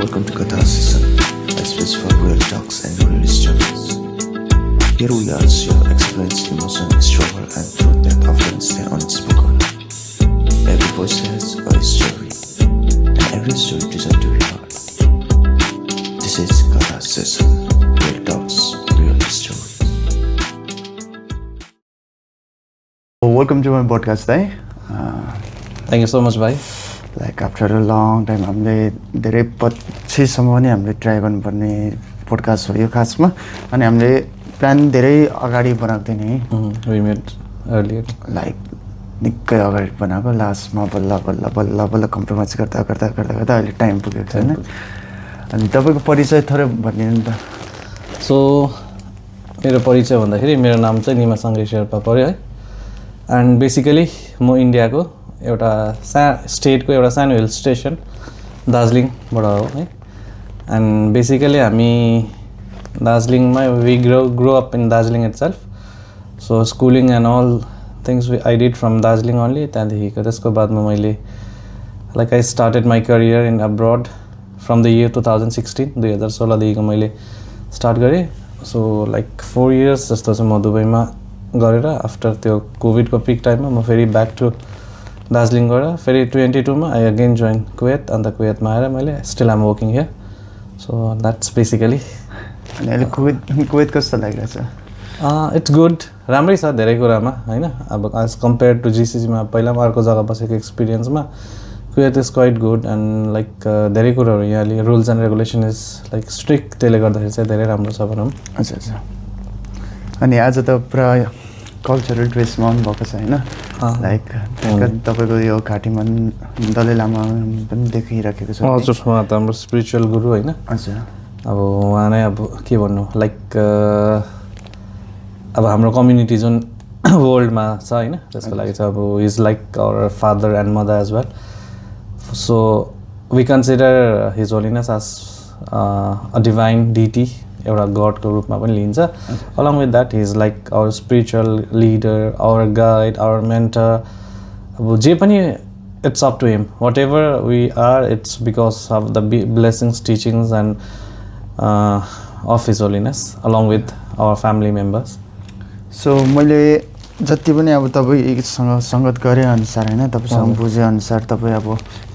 Welcome to Catharsis, a space for real talks and real stories. Here we are share experience, emotion, struggle, and truth that often stay unspoken. Every voice has a story, and every story deserves to be heard. This is Catharsis, real talks, real stories. Welcome to my podcast, Dai. Thank you so much, bhai. Like after a long time हामीले धेरै पछिसम्म पनि हामीले try गर्नुपर्ने podcast हो यो खासमा अनि हामीले प्लान धेरै अगाडि बनाएको थियो नि We met earlier. लाइक निकै अगाडि बनाएको लास्टमा बल्ल बल्ल बल्ल बल्ल कम्प्रोमाइज गर्दा गर्दा गर्दा गर्दा अहिले टाइम पुगेको छ होइन अनि तपाईँको परिचय थोरै भनिदिनु त सो मेरो परिचय भन्दाखेरि मेरो नाम चाहिँ निमा साङ्गे शेर्पा पर्यो है एन्ड बेसिकली म इन्डियाको एउटा स्टेटको एउटा सानो हिल स्टेसन दार्जिलिङबाट हो है एन्ड बेसिकली हामी दार्जिलिङमा we grow up in Darjeeling itself so schooling and all things I did from Darjeeling only त्यहाँदेखिको त्यसको बादमा मैले like I started my career in abroad from the year 2016 2016देखिको मैले स्टार्ट गरेँ सो लाइक 4 इयर्स जस्तो चाहिँ म दुबईमा गरेर आफ्टर त्यो कोभिडको पिक टाइममा म फेरि ब्याक टु दार्जिलिङ गएर फेरि 22मा आई अगेन जोइन कुवेत अन्त कुवेतमा आएर मैले still am working here so that's basically अनि अहिले कुवेत कस्तो लागिरहेको छ इट्स गुड राम्रै छ धेरै कुरामा होइन अब एज कम्पेयर टु जिसिसीमा पहिला पनि अर्को जग्गा बसेको एक्सपिरियन्समा Kuwait is quite good and like धेरै कुराहरू यहाँले rules and regulation is like strict त्यसले गर्दाखेरि चाहिँ धेरै राम्रो छ भनौँ अच्छा अच्छा अनि आज त पुरा कल्चरल ड्रेसमा आउनुभएको छ होइन लाइक तपाईँको यो घाँटीमा दलाई लामा पनि देखिराखेको छ हजुर उहाँ त हाम्रो स्पिरिचुअल गुरु होइन हजुर अब उहाँ नै अब के भन्नु लाइक अब हाम्रो कम्युनिटी जुन वर्ल्डमा छ होइन त्यसको लागि चाहिँ अब is like our father and mother as well so we consider his holiness as a divine deity एउटा गडको रूपमा पनि लिन्छ along with that he is like our spiritual leader our guide our mentor अब जे पनि it's up to him whatever we are it's because of the blessings teachings and of his holiness along with our family members so मैले जति पनि अब तपाईँसँग सङ्गत गरे अनुसार होइन तपाईँसँग बुझेअनुसार तपाईँ अब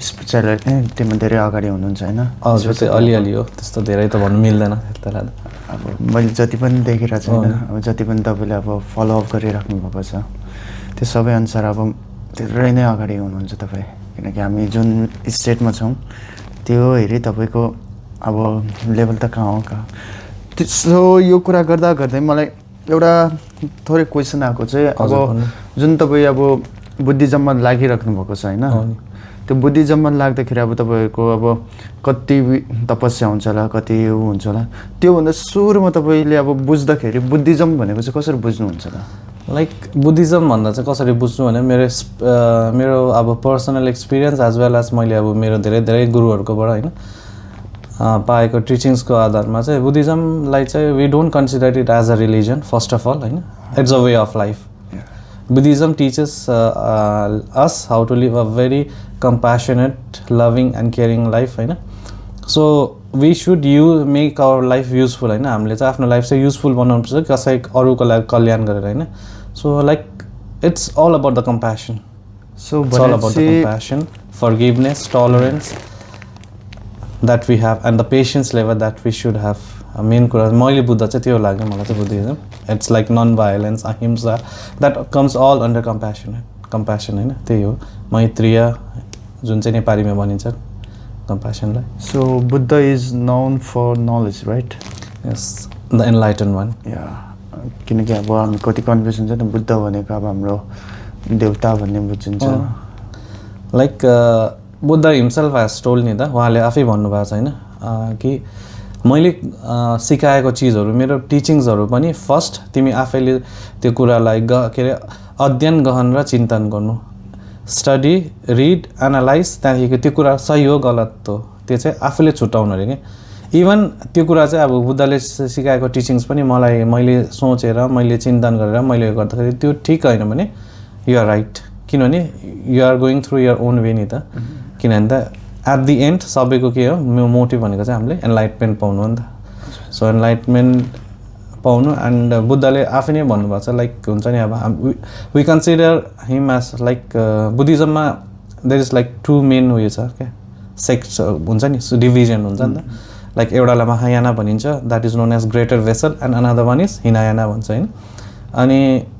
स्पिरिचुअलिटीमा धेरै अगाडि हुनुहुन्छ होइन हजुर चाहिँ अलिअलि हो त्यस्तो धेरै त भन्नु मिल्दैन त्यसलाई अब मैले जति पनि देखिरहेको छु होइन अब जति पनि तपाईँले अब फलोअप गरिराख्नु भएको छ त्यो सबै अनुसार अब धेरै नै अगाडि हुनुहुन्छ तपाईँ किनकि हामी जुन स्टेटमा छौँ त्यो हेरी तपाईँको अब लेभल त कहाँ हो कहाँ त्यसो यो कुरा गर्दा गर्दै मलाई एउटा थोरै क्वेसन आएको चाहिँ अब जुन तपाईँ अब बुद्धिज्ममा लागिराख्नु भएको छ होइन त्यो बुद्धिज्ममा लाग्दाखेरि अब तपाईँको अब कति तपस्या हुन्छ होला कति ऊ हुन्छ होला त्योभन्दा सुरुमा तपाईँले अब बुझ्दाखेरि बुद्धिज्म भनेको चाहिँ कसरी बुझ्नुहुन्छ त लाइक बुद्धिज्म भन्दा चाहिँ कसरी बुझ्नु भने मेरो अब personal experience as well as मैले अब मेरो धेरै गुरुहरूकोबाट होइन पाएको टिचिङ्सको आधारमा चाहिँ बुद्धिज्मलाई चाहिँ we don't consider it as a religion first of all होइन it's a way of life Buddhism teaches us how to live a very compassionate loving and caring life होइन so we should make our life useful होइन हामीले चाहिँ आफ्नो life चाहिँ useful बनाउनुपर्छ कसै अरूको लागि कल्याण गरेर होइन so like it's all about the compassion so it's all about the compassion forgiveness tolerance that we have and the patience level that we should have main कुरा मैले बुझ्दा चाहिँ त्यो लाग्यो मलाई चाहिँ Buddhism it's like non violence अहिंसा that comes all under compassion होइन त्यही हो मैत्रीय जुन चाहिँ नेपालीमा भनिन्छ कम्प्यासनलाई so Buddha is known for knowledge right yes the enlighten one या किनकि अब हामी कति कन्फ्युज हुन्छ नि बुद्ध भनेको अब हाम्रो देवता भन्ने बुझिन्छ like Buddha himself has told नि त उहाँले आफै भन्नुभएको छ होइन कि मैले सिकाएको चिजहरू मेरो टिचिङ्सहरू पनि फर्स्ट तिमी आफैले त्यो कुरालाई के अरे अध्ययन गहन र चिन्तन गर्नु स्टडी रिड एनालाइज त्यहाँदेखिको त्यो कुरा सही हो गलत हो त्यो चाहिँ आफूले छुट्याउनु अरे कि इभन त्यो कुरा चाहिँ अब बुद्धले सिकाएको टिचिङ्स पनि मैले सोचेर मैले चिन्तन गरेर मैले गर्दाखेरि त्यो ठिक होइन भने यु आर राइट किनभने you are going through your own way नि त किनभने त एट द एन्ड सबैको के हो मोटिभ भनेको चाहिँ हामीले एनलाइटमेन्ट पाउनु हो नि त सो एनलाइटमेन्ट पाउनु एन्ड बुद्धले आफै नै भन्नुभएको छ लाइक हुन्छ नि अब we consider him as like बुद्धिज्ममा देयर इज लाइक 2 मेन उयो छ क्या सेक्ट्स हुन्छ नि डिभिजन हुन्छ नि त लाइक एउटालाई महायाना भनिन्छ that is known as greater vessel and another one is Hinayana भन्छ होइन अनि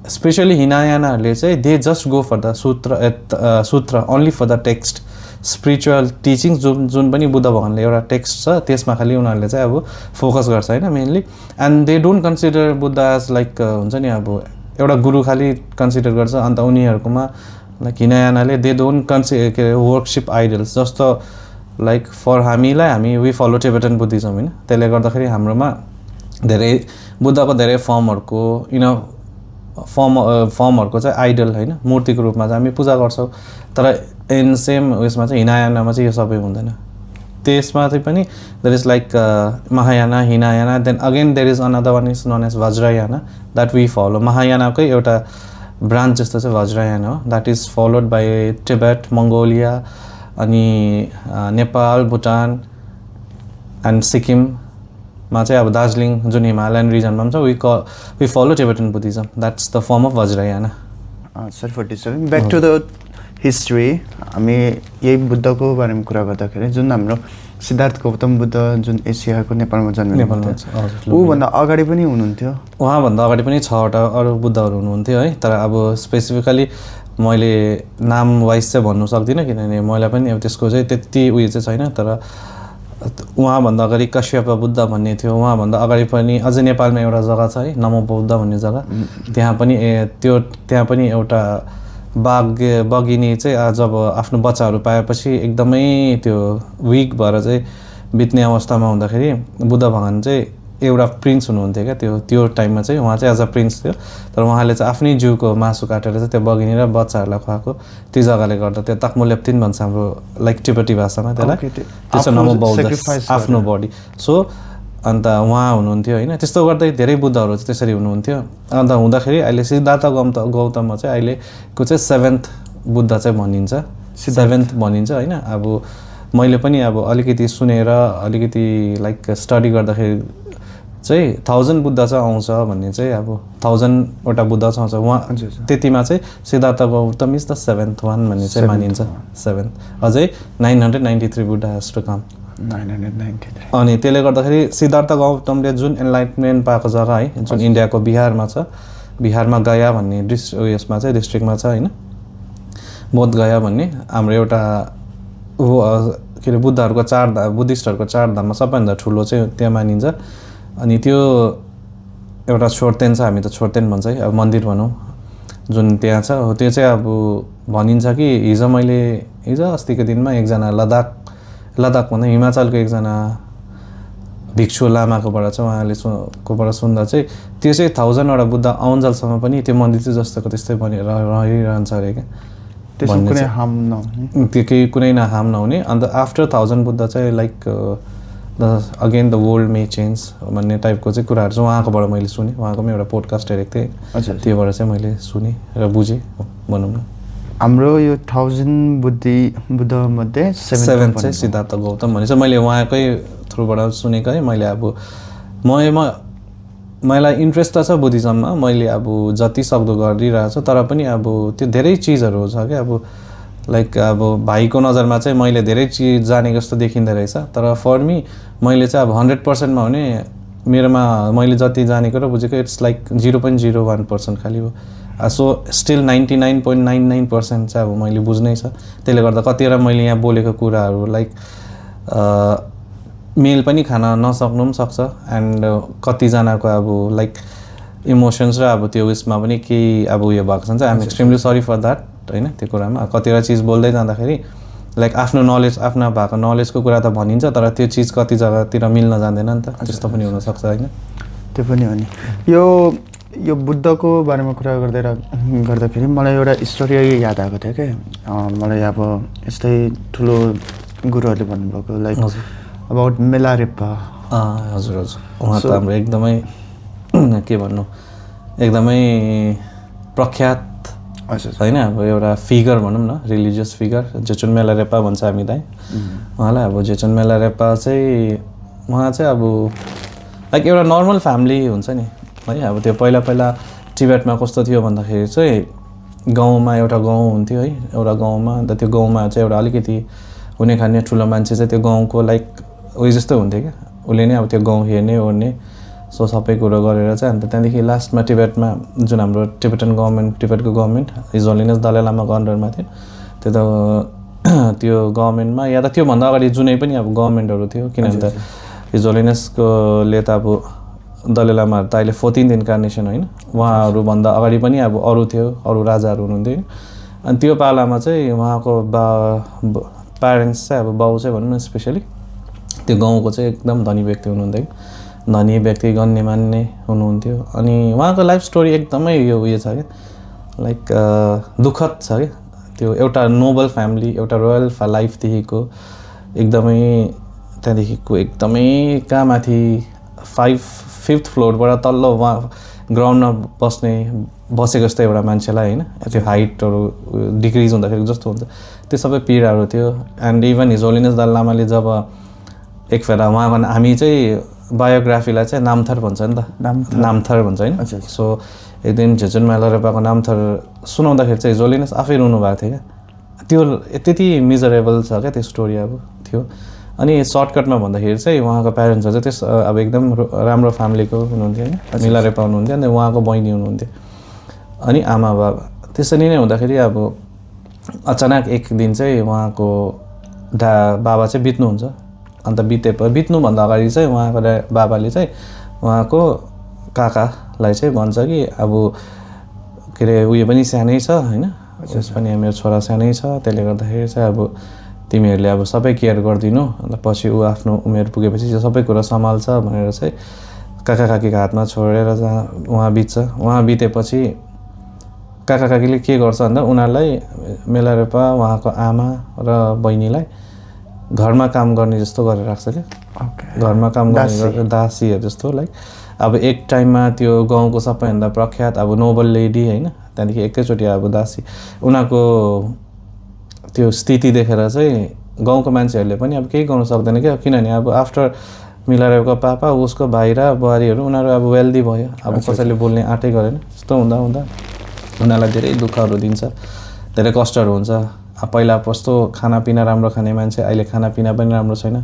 स्पेसली हिनायानाहरूले चाहिँ they just go for the sutra only for the text spiritual teachings जुन पनि बुद्ध भगवान्ले एउटा टेक्स्ट छ त्यसमा खालि उनीहरूले चाहिँ अब फोकस गर्छ होइन mainly and they don't consider Buddha as like हुन्छ नि अब एउटा गुरु खालि कन्सिडर गर्छ अन्त उनीहरूकोमा लाइक हिनायानाले दे डोन्ट के अरे वर्कसिप आइडल्स जस्तो लाइक फर हामी वी फलो टिबेटन बुद्धिज्म होइन त्यसले गर्दाखेरि हाम्रोमा धेरै बुद्धको धेरै फर्महरूको फर्महरूको चाहिँ आइडल होइन मूर्तिको रूपमा चाहिँ हामी पूजा गर्छौँ तर इन सेम उयसमा चाहिँ हिनायानामा चाहिँ यो सबै हुँदैन त्यसमा चाहिँ पनि there is like Mahayana Hinayana then again there is another one is known as Vajrayana that we follow महायानाकै एउटा ब्रान्च जस्तो चाहिँ वज्रयाना हो that is followed by Tibet Mongolia अनि नेपाल भुटान एन्ड सिक्किममा चाहिँ अब दार्जिलिङ जुन हिमालयन रिजनमा पनि छ we follow Tibetan Buddhism that's the form of Vajrayana sorry for disturbing back to the history हामी यही बुद्धको बारेमा कुरा गर्दाखेरि जुन हाम्रो सिद्धार्थ गौतम बुद्ध जुन एसियाको नेपालमा जन्मिनु ऊभन्दा अगाडि पनि हुनुहुन्थ्यो उहाँभन्दा अगाडि पनि 6वटा अरू बुद्धहरू हुनुहुन्थ्यो है तर अब स्पेसिफिकली मैले नाम वाइज चाहिँ भन्नु सक्दिनँ किनभने मलाई पनि अब त्यसको चाहिँ त्यति उयो चाहिँ छैन तर उहाँभन्दा अगाडि कश्यप बुद्ध भन्ने थियो उहाँभन्दा अगाडि पनि अझै नेपालमा एउटा जग्गा छ है नमो बौद्ध भन्ने जग्गा त्यहाँ पनि एउटा बगिनी चाहिँ जब आफ्नो बच्चाहरू पाएपछि एकदमै त्यो विक भएर चाहिँ बित्ने अवस्थामा हुँदाखेरि बुद्ध भगवान चाहिँ एउटा प्रिन्स हुनुहुन्थ्यो क्या त्यो टाइममा चाहिँ उहाँ चाहिँ एज अ प्रिन्स थियो तर उहाँले चाहिँ आफ्नै जिउको मासु काटेर चाहिँ त्यो बगिनी र बच्चाहरूलाई खुवाएको त्यो जग्गाले गर्दा त्यो तक्मुलेप्तिन भन्छ हाम्रो लाइक टिबेटी भाषामा त्यसलाई त्यसो नमो बौद्ध आफ्नो बडी सो अन्त उहाँ हुनुहुन्थ्यो होइन त्यस्तो गर्दै धेरै बुद्धहरू चाहिँ त्यसरी हुनुहुन्थ्यो अन्त हुँदाखेरि अहिले सिद्धार्थ गौतममा चाहिँ अहिलेको चाहिँ 7th बुद्ध चाहिँ भनिन्छ 7th भनिन्छ होइन अब मैले पनि अब अलिकति सुनेर अलिकति लाइक स्टडी गर्दाखेरि चाहिँ 1000 बुद्ध चाहिँ आउँछ भन्ने चाहिँ अब 1000वटा बुद्ध चाहिँ आउँछ उहाँ त्यतिमा चाहिँ Siddhartha Gautam is the 7th one भन्ने चाहिँ मानिन्छ 7th अझै 993 बुद्ध हेज टु कम 993 अनि त्यसले गर्दाखेरि सिद्धार्थ गौतमले जुन एनलाइटमेन्ट पाएको जग्गा है जुन इन्डियाको बिहारमा छ बिहारमा गया भन्ने उयसमा चाहिँ डिस्ट्रिक्टमा छ होइन बोध गया भन्ने हाम्रो एउटा के अरे बुद्धहरूको 4 धाम बुद्धिस्टहरूको 4 धाममा सबैभन्दा ठुलो चाहिँ त्यहाँ मानिन्छ अनि त्यो एउटा छोर्तेन छ हामी त छोर्तेन भन्छ है अब मन्दिर भनौँ जुन त्यहाँ छ त्यो चाहिँ अब भनिन्छ कि हिजो अस्तिको दिनमा एकजना लद्दाख भन्दा हिमाचलको एकजना भिक्षु लामाकोबाट चाहिँ उहाँले कोबाट सुन्दा चाहिँ त्यो चाहिँ 1000वटा बुद्ध आउन्जेलसम्म पनि त्यो मन्दिर चाहिँ जस्तोको त्यस्तै बनेर रहिरहन्छ अरे क्या त्यसमा कुनै हार्म नहुने त्यो केही कुनै हार्म नहुने अन्त आफ्टर 1000 बुद्ध चाहिँ like again the world may change भन्ने टाइपको चाहिँ कुराहरू चाहिँ उहाँकोबाट मैले सुनेँ उहाँकोमा एउटा पोडकास्ट हेरेको थिएँ त्योबाट चाहिँ मैले सुनेँ र बुझेँ भनौँ न हाम्रो यो 1000 बुद्धमध्ये 7th चाहिँ सिद्धार्थ गौतम भने चाहिँ मैले उहाँकै थ्रुबाट सुनेको है मैले अब मलाई इन्ट्रेस्ट त छ बुद्धिज्ममा मैले अब जति सक्दो गरिरहेको छु तर पनि अब त्यो धेरै चिजहरू छ क्या अब लाइक अब भाइको नजरमा चाहिँ मैले धेरै चिज जानेको जस्तो देखिँदो रहेछ तर फर मी मैले चाहिँ अब 100%मा भने मेरोमा मैले जति जानेको र बुझेको इट्स लाइक 0.01% खालि हो सो स्टिल 99.99% चाहिँ अब मैले बुझ्नै छ त्यसले गर्दा कतिवटा मैले यहाँ बोलेको कुराहरू लाइक मेल पनि खान नसक्नु पनि सक्छ एन्ड कतिजनाको अब लाइक इमोसन्स र अब त्यो उयसमा पनि केही अब उयो भएको छ नि चाहिँ I'm extremely sorry for that होइन त्यो कुरामा कतिवटा चिज बोल्दै जाँदाखेरि लाइक आफ्नो नलेज आफ्नो भएको नलेजको कुरा त भनिन्छ तर त्यो चिज कति जग्गातिर मिल्न जाँदैन नि त त्यस्तो पनि हुनसक्छ होइन त्यो पनि हो नि यो बुद्धको बारेमा कुरा गर्दाखेरि मलाई एउटा स्टोरी याद आएको थियो क्या मलाई अब यस्तै ठुलो गुरुहरूले भन्नुभएको लाइक अबाउट मेलारेप्पा हजुर उहाँ त हाम्रो एकदमै के भन्नु एकदमै प्रख्यात हजुर होइन अब एउटा फिगर भनौँ न रिलिजियस फिगर जेचुन मेलारेपा भन्छ हामीलाई उहाँलाई अब जेचुन मेलारेपा चाहिँ उहाँ चाहिँ अब लाइक एउटा नर्मल फ्यामिली हुन्छ नि है अब त्यो पहिला पहिला टिबेटमा कस्तो थियो भन्दाखेरि चाहिँ गाउँमा एउटा गाउँ हुन्थ्यो है एउटा गाउँमा अन्त त्यो गाउँमा चाहिँ एउटा अलिकति हुने खाने ठुलो मान्छे चाहिँ त्यो गाउँको लाइक उयो जस्तो हुन्थ्यो क्या उसले नै अब त्यो गाउँ हेर्ने ओर्ने सो सबै कुरो गरेर चाहिँ अन्त त्यहाँदेखि लास्टमा टिबेटमा जुन हाम्रो टिबेटन गभर्मेन्ट टिबेटको गभर्मेन्ट हिज होलिनेस दलाई लामाको अन्डरमा थियो त्यो त त्यो गभर्मेन्टमा या त त्योभन्दा अगाडि जुनै पनि अब गभर्मेन्टहरू थियो किनभने त हिज होलिनेसकोले त अब दलाई लामाहरू त अहिले 14th इन्कार्नेसन होइन उहाँहरूभन्दा अगाडि पनि अब अरू थियो अरू राजाहरू हुनुहुन्थ्यो अनि त्यो पालामा चाहिँ उहाँको प्यारेन्ट्स चाहिँ अब बाउ चाहिँ भनौँ न स्पेसली त्यो गाउँको चाहिँ एकदम धनी व्यक्ति हुनुहुन्थ्यो धनी व्यक्ति गण्यमान्य हुनुहुन्थ्यो अनि उहाँको लाइफ स्टोरी एकदमै यो उयो छ क्या लाइक दुःखद छ क्या त्यो एउटा नोबल फ्यामिली एउटा रोयल लाइफदेखिको एकदमै त्यहाँदेखिको एकदमै कहाँ माथि 5th फ्लोरबाट तल्लो उहाँ ग्राउन्डमा बसेको जस्तो एउटा मान्छेलाई होइन त्यो हाइटहरू डिक्रिज हुँदाखेरि जस्तो हुन्छ त्यो सबै पीडाहरू थियो and even his holiness Dalai लामाले जब एक फेर उहाँको हामी चाहिँ बायोग्राफीलाई चाहिँ नामथर भन्छ नि त नामथर भन्छ होइन सो एक दिन जेचुन मेलारेपाको नामथर सुनाउँदाखेरि चाहिँ हिज होलिनेस आफै रुनु भएको थियो क्या त्यो त्यति मिजरेबल छ क्या त्यो स्टोरी अब थियो अनि सर्टकटमा भन्दाखेरि चाहिँ उहाँको प्यारेन्ट्सहरू चाहिँ त्यस अब एकदम राम्रो फ्यामिलीको हुनुहुन्थ्यो होइन मेलारेपा हुनुहुन्थ्यो अनि उहाँको बहिनी हुनुहुन्थ्यो अनि आमा बाबा त्यसरी नै हुँदाखेरि अब अचानक एक दिन चाहिँ उहाँको बाबा चाहिँ बित्नुहुन्छ अन्त बित्नुभन्दा अगाडि चाहिँ उहाँको बाबाले चाहिँ उहाँको काकालाई चाहिँ भन्छ कि अब के अरे उयो पनि सानै छ होइन जस पनि मेरो छोरा सानै छ त्यसले गर्दाखेरि चाहिँ अब तिमीहरूले अब सबै केयर गरिदिनु अन्त पछि ऊ आफ्नो उमेर पुगेपछि सबै कुरा सम्हाल्छ भनेर चाहिँ काका काकीको हातमा छोडेर उहाँ बित्छ उहाँ बितेपछि काका काकीले के गर्छ भन्दा उनीहरूलाई मेलारेपा उहाँको आमा र बहिनीलाई घरमा काम गर्ने जस्तो गरेर राख्छ क्या घरमा काम गर्ने दासीहरू जस्तो लाइक अब एक टाइममा त्यो गाउँको सबैभन्दा प्रख्यात अब नोबल लेडी होइन त्यहाँदेखि एकैचोटि अब दासी उनीहरूको त्यो स्थिति देखेर चाहिँ गाउँको मान्छेहरूले पनि अब केही गर्नु सक्दैन क्या किनभने अब आफ्टर मेलारेपाको पापा उसको भाइ र बुहारीहरू उनीहरू अब वेल्दी भयो अब कसैले बोल्ने आँटै गरेन यस्तो हुँदा उनीहरूलाई धेरै दुःखहरू दिन्छ धेरै कष्टहरू हुन्छ अब पहिला कस्तो खानापिना राम्रो खाने मान्छे अहिले खानापिना पनि राम्रो छैन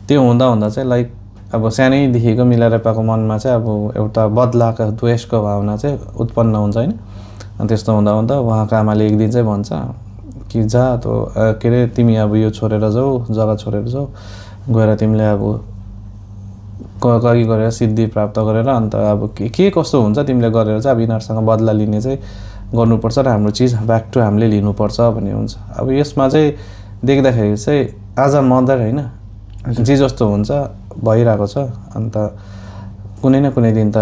त्यो हुँदा चाहिँ लाइक अब सानैदेखिको मेलारेपाको मनमा चाहिँ अब एउटा बदलाको द्वेषको भावना चाहिँ उत्पन्न हुन्छ होइन अनि त्यस्तो हुँदा उहाँको आमाले एक दिन चाहिँ भन्छ कि जा त के अरे तिमी अब यो छोडेर जाऊ जग्गा छोडेर जाऊ गएर तिमीले अब कही गरेर सिद्धि प्राप्त गरेर अन्त अब के कस्तो हुन्छ तिमीले गरेर चाहिँ अब यिनीहरूसँग बदला लिने चाहिँ गर्नुपर्छ र हाम्रो चिज ब्याक टु हामीले लिनुपर्छ भन्ने हुन्छ अब यसमा चाहिँ देख्दाखेरि चाहिँ आज मदर होइन जे जस्तो हुन्छ भइरहेको छ अन्त कुनै न कुनै दिन त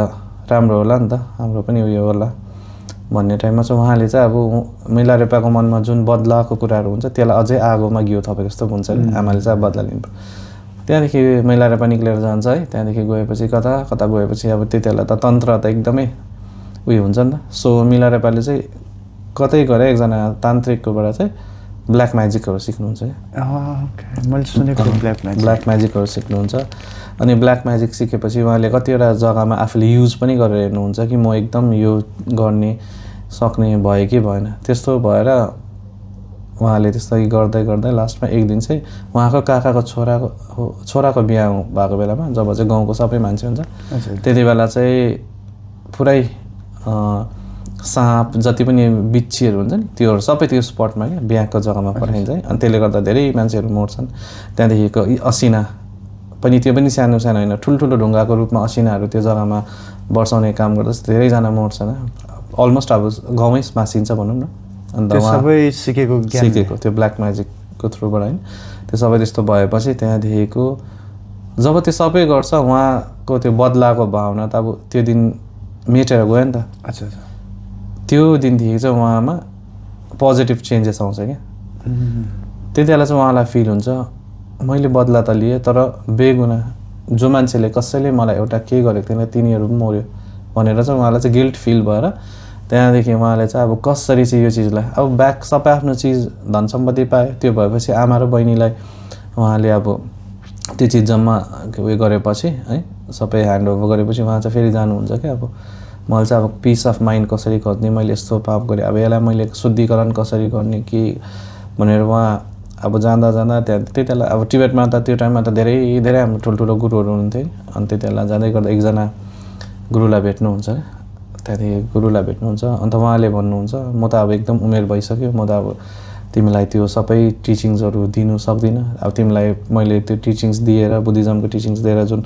राम्रो होला नि त हाम्रो पनि उयो होला भन्ने टाइममा चाहिँ उहाँले चाहिँ अब मेलारेपाको मनमा जुन बदलाको कुराहरू हुन्छ त्यसलाई अझै आगोमा घिउ थपेको जस्तो हुन्छ आमाले चाहिँ बदला लिनु त्यहाँदेखि मेलारेपा निक्लेर जान्छ है त्यहाँदेखि गएपछि कता कता गएपछि अब त्यति बेला त तन्त्र त एकदमै उयो हुन्छ नि त सो मेलारेपाले चाहिँ कतै गएर एकजना तान्त्रिककोबाट चाहिँ ब्ल्याक म्याजिकहरू सिक्नुहुन्छ मैले सुनेको ब्ल्याक म्याजिकहरू सिक्नुहुन्छ अनि ब्ल्याक म्याजिक सिकेपछि उहाँले कतिवटा जग्गामा आफूले युज पनि गरेर हेर्नुहुन्छ कि म एकदम यो गर्ने सक्ने भयो कि भएन त्यस्तो भएर उहाँले त्यस्तै गर्दै लास्टमा एक दिन चाहिँ उहाँको काकाको छोराको बिहा भएको बेलामा जब चाहिँ गाउँको सबै मान्छे हुन्छ त्यति बेला चाहिँ पुरै साँप जति पनि बिच्छीहरू हुन्छ नि त्योहरू सबै त्यो स्पटमा क्या बिहाको जग्गामा पठाइन्छ है अनि त्यसले गर्दा धेरै मान्छेहरू मर्छन् त्यहाँदेखिको असिना पनि त्यो पनि सानो सानो होइन ठुल्ठुलो ढुङ्गाको रूपमा असिनाहरू त्यो जग्गामा वर्षाउने काम गर्दा धेरैजना मर्छन् अलमोस्ट अब गाउँमै मासिन्छ भनौँ न अन्त सबै सिकेको त्यो ब्ल्याक म्याजिकको थ्रुबाट होइन त्यो सबै त्यस्तो भएपछि त्यहाँदेखिको जब त्यो सबै गर्छ उहाँको त्यो बदलाको भावना त अब त्यो दिन मेटेर गयो नि त अच्छा त्यो दिनदेखि चाहिँ उहाँमा पोजिटिभ चेन्जेस आउँछ क्या त्यति बेला चाहिँ उहाँलाई फिल हुन्छ मैले बदला त लिएँ तर बेगुना जो मान्छेले कसैले मलाई एउटा केही गरेको थिएन तिनीहरू पनि मर्यो भनेर चाहिँ उहाँलाई चाहिँ गिल्ट फिल भएर त्यहाँदेखि उहाँले चाहिँ अब कसरी चाहिँ यो चिजलाई अब ब्याक सबै आफ्नो चिज धन सम्पत्ति पायो, त्यो भएपछि आमा र बहिनीलाई उहाँले अब त्यो चिज जम्मा उयो गरेपछि है सबै ह्यान्डओभर गरेपछि उहाँ चाहिँ फेरि जानुहुन्छ क्या अब मैले चाहिँ अब पिस अफ माइन्ड कसरी खोज्ने, मैले यस्तो पाप गरेँ, अब यसलाई मैले शुद्धिकरण कसरी गर्ने कि भनेर उहाँ अब जाँदा त्यहाँ त्यति बेला अब टिबेटमा त त्यो टाइममा त धेरै हाम्रो ठुल्ठुलो गुरुहरू हुनुहुन्थ्यो अनि त्यति बेला जाँदै गर्दा एकजना गुरुलाई भेट्नुहुन्छ, त्यहाँदेखि गुरुलाई भेट्नुहुन्छ अन्त उहाँले भन्नुहुन्छ म त अब एकदम उमेर भइसक्यो, म त अब तिमीलाई त्यो सबै टिचिङ्सहरू दिनु सक्दिनँ, अब तिमीलाई मैले त्यो टिचिङ्स दिएर बुद्धिज्मको टिचिङ्स दिएर जुन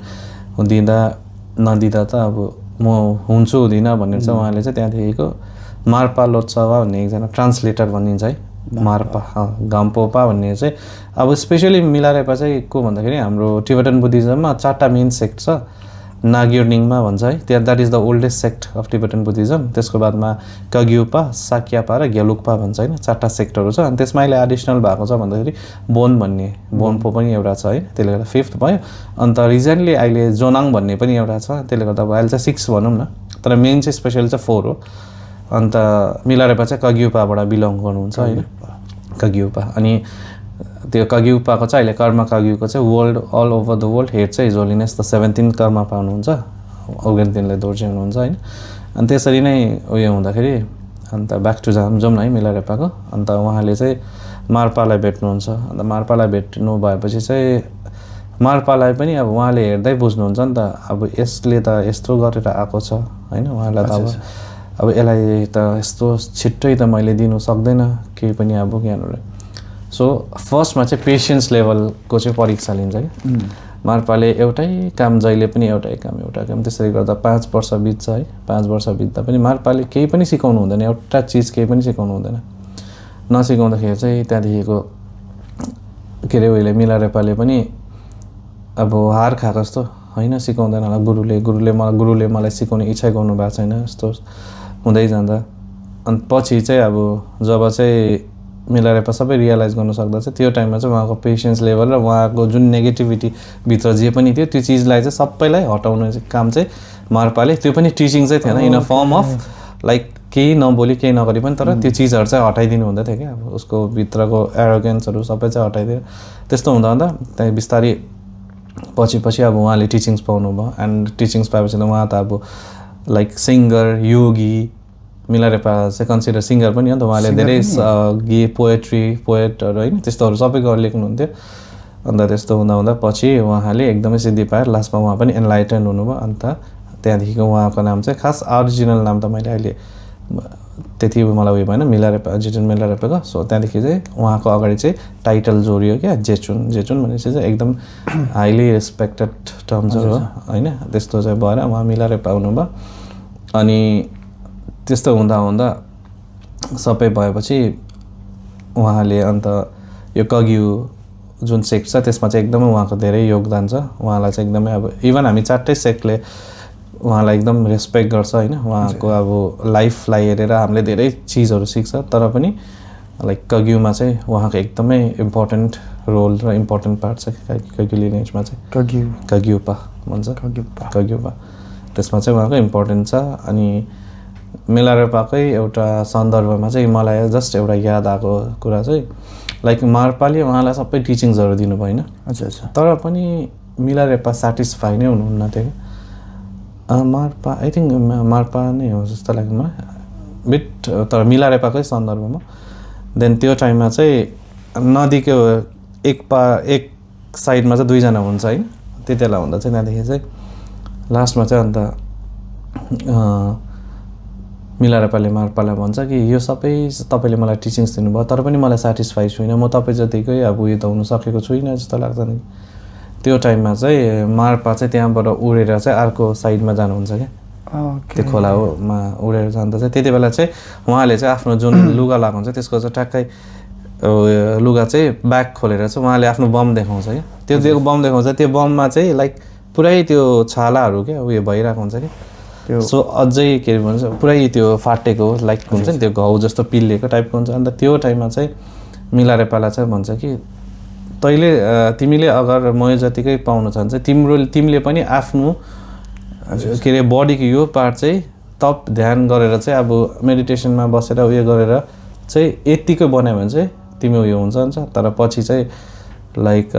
नदिँदा त अब म हुन्छु हुँदिनँ भनेर चाहिँ उहाँले चाहिँ त्यहाँदेखिको मार्पा लोत्सवा भन्ने एकजना ट्रान्सलेटर भनिन्छ है, मार्पा गाम्पोपा भन्ने चाहिँ अब स्पेसली मिलारेपा चाहिँ को भन्दाखेरि हाम्रो टिबेटन बुद्धिज्ममा 4टा मेन सेक्ट छ। नाग्योर्निङमा भन्छ है, त्यहाँ that is the oldest sect of Tibetan Buddhism, त्यसको बादमा कग्युपा, साक्यापा र ग्यालुक्पा भन्छ होइन, 4टा सेक्टहरू छ। अनि त्यसमा अहिले एडिसनल भएको छ भन्दाखेरि बोनपो पनि एउटा छ है, त्यसले गर्दा 5th भयो। अन्त रिसेन्टली अहिले जोनाङ भन्ने पनि एउटा छ, त्यसले गर्दा अहिले चाहिँ 6 भनौँ न, तर मेन चाहिँ स्पेसली चाहिँ 4 हो। अन्त मिलारेपा चाहिँ कग्युपाबाट बिलोङ गर्नुहुन्छ होइन, कग्युपा। अनि त्यो कग्युपाको चाहिँ अहिले कर्मा कग्युको चाहिँ world all over the world head चाहिँ his holiness the 17th Karma पाउनुहुन्छ, उगेनतिनले दोर्जे हुनुहुन्छ होइन। अनि त्यसरी नै उयो हुँदाखेरि अन्त ब्याक टु जाउँ न है मिलारेपाको। अन्त उहाँले चाहिँ मार्पालाई भेट्नुहुन्छ, अन्त मार्पालाई भेट्नु भएपछि चाहिँ मार्पालाई पनि अब उहाँले हेर्दै बुझ्नुहुन्छ नि त अब यसले त यस्तो गरेर आएको छ होइन, उहाँलाई त अब यसलाई त यस्तो छिट्टै त मैले दिनु सक्दैन केही पनि अब ज्ञानहरू। सो फर्स्टमा चाहिँ पेसेन्स लेभलको चाहिँ परीक्षा लिन्छ कि मार्पाले एउटै काम जहिले पनि एउटै काम त्यसरी गर्दा 5 वर्ष बित्छ है। 5 वर्ष बित्दा पनि मार्पाले केही पनि सिकाउनु हुँदैन, एउटा चिज केही पनि सिकाउनु हुँदैन। नसिकाउँदाखेरि चाहिँ त्यहाँदेखिको के अरे उहिले मिलारेपाले पनि अब हार खाएको जस्तो होइन, सिकाउँदैन होला गुरुले मलाई सिकाउने इच्छा गर्नु भएको छैन यस्तो हुँदै जाँदा। अनि पछि चाहिँ अब जब चाहिँ मिलारेपा सबै रियलाइज गर्नु सक्दा चाहिँ त्यो टाइममा चाहिँ उहाँको पेसेन्स लेभल र उहाँको जुन नेगेटिभिटी भित्र जे पनि थियो त्यो चिजलाई चाहिँ सबैलाई हटाउने काम चाहिँ मार्पाले, त्यो पनि टिचिङ चाहिँ थिएन, in a form of like केही नबोली केही नगरी पनि तर त्यो चिजहरू चाहिँ हटाइदिनु हुँदै थियो क्या, अब उसको भित्रको एरोगेन्सहरू सबै चाहिँ हटाइदियो। त्यस्तो हुँदा त्यहाँ बिस्तारै पछि अब उहाँले टिचिङ्स पाउनुभयो। एन्ड टिचिङ्स पाएपछि त उहाँ त अब लाइक सिङ्गर योगी, मिलारेपा चाहिँ कन्सिडर सिङ्गर पनि हो नि त, उहाँले धेरै पोएटहरू होइन त्यस्तोहरू सबै गरेर लेख्नुहुन्थ्यो। अन्त त्यस्तो हुँदा पछि उहाँले एकदमै सिद्धि पाएर लास्टमा उहाँ पनि एनलाइटन हुनुभयो। अन्त त्यहाँदेखिको उहाँको नाम चाहिँ खास अरिजिनल नाम त मैले अहिले त्यति मलाई उयो भएन, मिलारेपा जिटुन मिलारेपाको। सो त्यहाँदेखि चाहिँ उहाँको अगाडि चाहिँ टाइटल जोडियो क्या, जेचुन भनेपछि चाहिँ एकदम हाइली रेस्पेक्टेड टर्म्सहरू हो होइन, त्यस्तो चाहिँ भएर उहाँ मिलारेपा हुनुभयो। अनि त्यस्तो हुँदा सबै भएपछि उहाँले अन्त यो कग्यु जुन सेक्ट छ त्यसमा चाहिँ एकदमै उहाँको धेरै योगदान छ। उहाँलाई चाहिँ एकदमै अब इभन हामी 4टै सेक्टले उहाँलाई एकदम रेस्पेक्ट गर्छ होइन, उहाँको अब लाइफलाई हेरेर हामीले धेरै चिजहरू सिक्छ। तर पनि लाइक कग्युमा चाहिँ उहाँको एकदमै इम्पोर्टेन्ट रोल र इम्पोर्टेन्ट पार्ट छ कग्यु लिनेजमा चाहिँ कग्युपा भन्छ, कग्युपा त्यसमा चाहिँ उहाँको इम्पोर्टेन्ट छ। अनि मिलारेपाकै एउटा सन्दर्भमा चाहिँ मलाई जस्ट एउटा याद आएको कुरा चाहिँ लाइक मार्पाले उहाँलाई सबै टिचिङ्सहरू दिनुभयो होइन, तर पनि मिलारेपा सेटिस्फाई नै हुनुहुन्न थियो कि। मार्पा आई थिङ्क मार्पा नै हो जस्तो लाग्यो मलाई बिट, तर मिलारेपाकै सन्दर्भमा। देन त्यो टाइममा चाहिँ नदीको एक साइडमा चाहिँ 2जना हुन्छ होइन, त्यति बेला हुँदा चाहिँ त्यहाँदेखि चाहिँ लास्टमा चाहिँ अन्त मिलारेपाले मार्पालाई भन्छ कि यो सबै तपाईँले मलाई टिचिङ्स दिनुभयो तर पनि मलाई सेटिस्फाई छुइनँ, म तपाईँ जतिकै अब उयो त हुनु सकेको छुइनँ जस्तो लाग्छ नि। त्यो टाइममा चाहिँ मार्पा चाहिँ त्यहाँबाट उडेर चाहिँ अर्को साइडमा जानुहुन्छ क्या, त्यो खोलामा उडेर जाँदा चाहिँ त्यति बेला चाहिँ उहाँले चाहिँ आफ्नो जुन लुगा लगाएको हुन्छ त्यसको चाहिँ ट्याक्कै लुगा चाहिँ ब्याग खोलेर चाहिँ उहाँले आफ्नो बम देखाउँछ क्या। त्यो बम देखाउँछ, त्यो बममा चाहिँ लाइक पुरै त्यो छालाहरू क्या उयो भइरहेको हुन्छ कि। सो अझै के भन्छ पुरै त्यो फाटेको लाइक हुन्छ नि, त्यो घाउ जस्तो पिल्लेको टाइपको हुन्छ। अन्त त्यो टाइममा चाहिँ मिलारेपालाई चाहिँ भन्छ कि तिमीले अगर म जतिकै पाउन चाहन्छ तिमीले पनि आफ्नो के अरे बडीको यो पार्ट चाहिँ तप ध्यान गरेर चाहिँ अब मेडिटेसनमा बसेर उयो गरेर चाहिँ यतिकै बनायो भने चाहिँ तिमी उयो हुन्छ तर पछि चाहिँ लाइक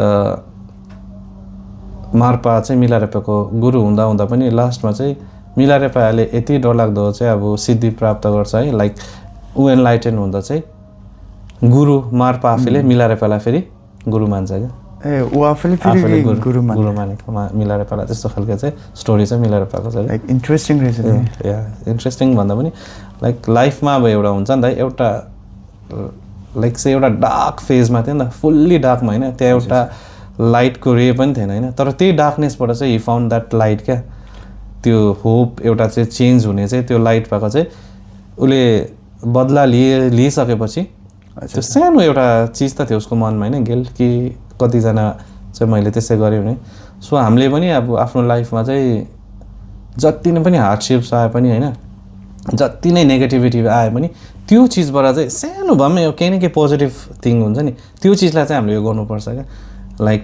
मार्पा चाहिँ मिलारेपाको गुरु हुँदा हुँदा पनि लास्टमा चाहिँ मिलारेपाले यति डरलाग्दो चाहिँ अब सिद्धि प्राप्त गर्छ है लाइक ऊ एनलाइटेन हुँदा चाहिँ गुरु मार्पा आफैले मिलारेपालाई फेरि गुरु मान्छ क्या ए ऊ आफैले फेरि गुरु मानेको मिलारेपालाई त्यस्तो खालको चाहिँ स्टोरी चाहिँ मिलारेपाको छ लाइक इन्ट्रेस्टिङ रहेछ या इन्ट्रेस्टिङ भन्दा पनि लाइक लाइफमा अब एउटा हुन्छ नि त एउटा लाइक चाहिँ एउटा डार्क फेजमा थियो नि त फुल्ली डार्कमा होइन त्यहाँ एउटा लाइटको रे पनि थिएन होइन तर त्यही डार्कनेसबाट चाहिँ हि फाउन्ड द्याट लाइट क्या त्यो होप एउटा चाहिँ चेन्ज हुने चाहिँ त्यो लाइट भएको चाहिँ उसले बदला लिइसकेपछि त्यो सानो एउटा चिज त थियो उसको मनमा होइन गिल्ट कि कतिजना चाहिँ मैले त्यसै गरेँ भने सो हामीले पनि अब आफ्नो लाइफमा चाहिँ जति नै पनि हार्डसिप्स आए पनि होइन जति नै नेगेटिभिटी आए पनि त्यो चिजबाट चाहिँ सानो भए पनि केही न केही पोजिटिभ थिङ हुन्छ नि त्यो चिजलाई चाहिँ हामीले यो गर्नुपर्छ क्या लाइक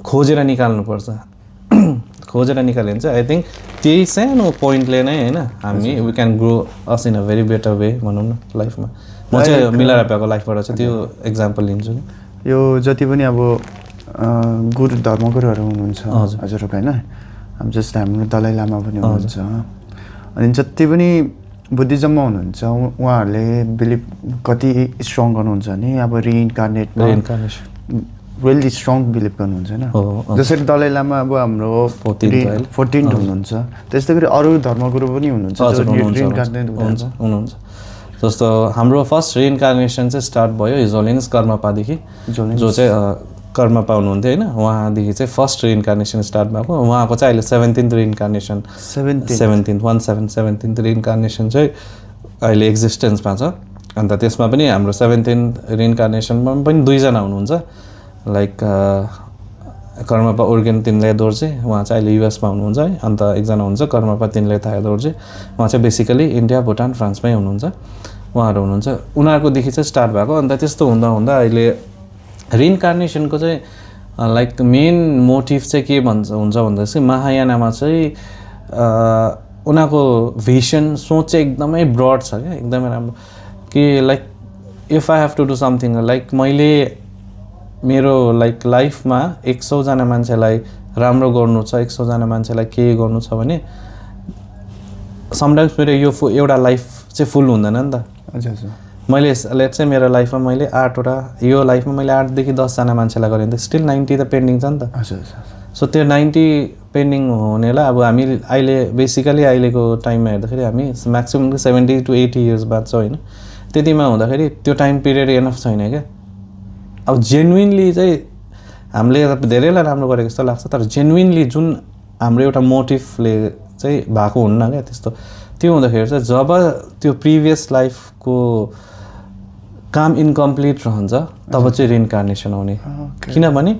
खोजेर निकाल्नुपर्छ खोजेर निकाल्यो भने चाहिँ आई थिङ्क त्यही सानो पोइन्टले नै होइन हामी we can grow us in a very better way भनौँ न लाइफमा म चाहिँ मिलारेपाको लाइफबाट चाहिँ त्यो एक्जाम्पल लिन्छु यो जति पनि अब गुरु धर्मगुरुहरू हुनुहुन्छ हजुरहरूको होइन अब जस्तै हाम्रो दलाई लामा पनि हुनुहुन्छ अनि जति पनि बुद्धिज्ममा हुनुहुन्छ उहाँहरूले बिलिभ कति स्ट्रङ गर्नुहुन्छ भने अब रिइन्कार्नेटमा रियली स्ट्रङ बिलिभ गर्नुहुन्छ होइन जसरी दलाई लामा अब हाम्रो 14 हुनुहुन्छ त्यस्तै गरी अरू धर्मगुरु पनि हुनुहुन्छ रिइन्कार्नेट हुनुहुन्छ जस्तो हाम्रो फर्स्ट रिइन्कार्नेसन चाहिँ स्टार्ट भयो हिज होलिनेस कर्मपादेखि जो चाहिँ कर्मपा हुनुहुन्थ्यो होइन उहाँदेखि चाहिँ फर्स्ट रिइन्कार्नेसन स्टार्ट भएको उहाँको चाहिँ अहिले 17th रिइन्कार्नेसन 17th रिइन्कार्नेसन चाहिँ अहिले एक्जिस्टेन्समा छ अन्त त्यसमा पनि हाम्रो 17th रिइन्कार्नेसनमा पनि 2 जना हुनुहुन्छ लाइक कर्मपा उर्गेन तिनले दोर्जे उहाँ चाहिँ अहिले युएसमा हुनुहुन्छ है अन्त एकजना हुनुहुन्छ कर्मपा तिनले थाहा दोर्जे उहाँ चाहिँ बेसिकली इन्डिया भुटान फ्रान्समै हुनुहुन्छ उहाँहरू हुनुहुन्छ उनीहरूकोदेखि चाहिँ स्टार्ट भएको अन्त त्यस्तो हुँदा हुँदा अहिले रिइन्कार्नेसनको चाहिँ लाइक मेन मोटिभ चाहिँ के हुन्छ भन्दा चाहिँ महायानामा चाहिँ उनीहरूको भिजन सोच चाहिँ एकदमै ब्रड छ क्या एकदमै राम्रो कि like if I have to do something like मैले मेरो लाइक लाइफमा 100 जना मान्छेलाई राम्रो गर्नु छ 100 जना मान्छेलाई के गर्नु छ भने समटाइम्स मेरो यो एउटा लाइफ चाहिँ फुल हुँदैन नि त हजुर मैले लेट चाहिँ मेरो लाइफमा मैले 8वटा यो लाइफमा मैले 8 देखि 10 जना मान्छेलाई गरेँ त स्टिल 90 त पेन्डिङ छ नि त हजुर सो त्यो 90 पेन्डिङ हुनेलाई अब हामी अहिले बेसिकली अहिलेको टाइममा हेर्दाखेरि हामी म्याक्सिमम् 70 to 80 इयर्स बाँच्छौँ होइन त्यतिमा हुँदाखेरि त्यो टाइम पिरियड एनफ छैन क्या अब जेन्युनली चाहिँ हामीले धेरैलाई राम्रो गरेको जस्तो लाग्छ तर जेन्युनली जुन हाम्रो एउटा मोटिभले चाहिँ भएको हुन्न क्या त्यस्तो त्यो हुँदाखेरि चाहिँ जब त्यो प्रिभियस लाइफको काम इन्कम्प्लिट रहन्छ तब चाहिँ रिइन्कार्नेसन आउने किनभने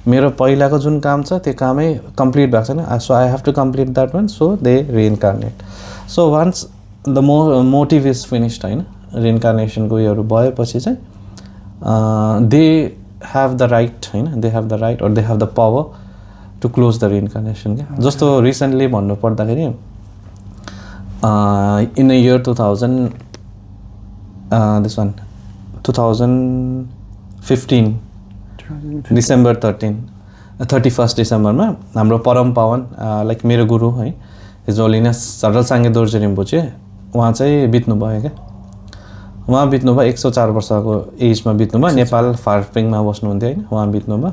मेरो पहिलाको जुन काम छ त्यो कामै कम्प्लिट भएको छैन so I have to complete that one so they reincarnate so once the motive is finished होइन रिइन्कार्नेसनको उयोहरू भएपछि चाहिँ दे हेभ द राइट होइन they have the right or they have the power to close the reincarnation क्या जस्तो recently भन्नु पर्दाखेरि in the year 2000 this one 2015 December 31 डिसेम्बरमा हाम्रो परम पावन लाइक मेरो गुरु है हिज होलिनेस सरल साङ्गे दोर्जे रिम्पोछे उहाँ चाहिँ बित्नुभयो क्या उहाँ बित्नुभयो 104 वर्षको एजमा बित्नुभयो नेपाल फार्पिङमा बस्नुहुन्थ्यो होइन उहाँ बित्नुभयो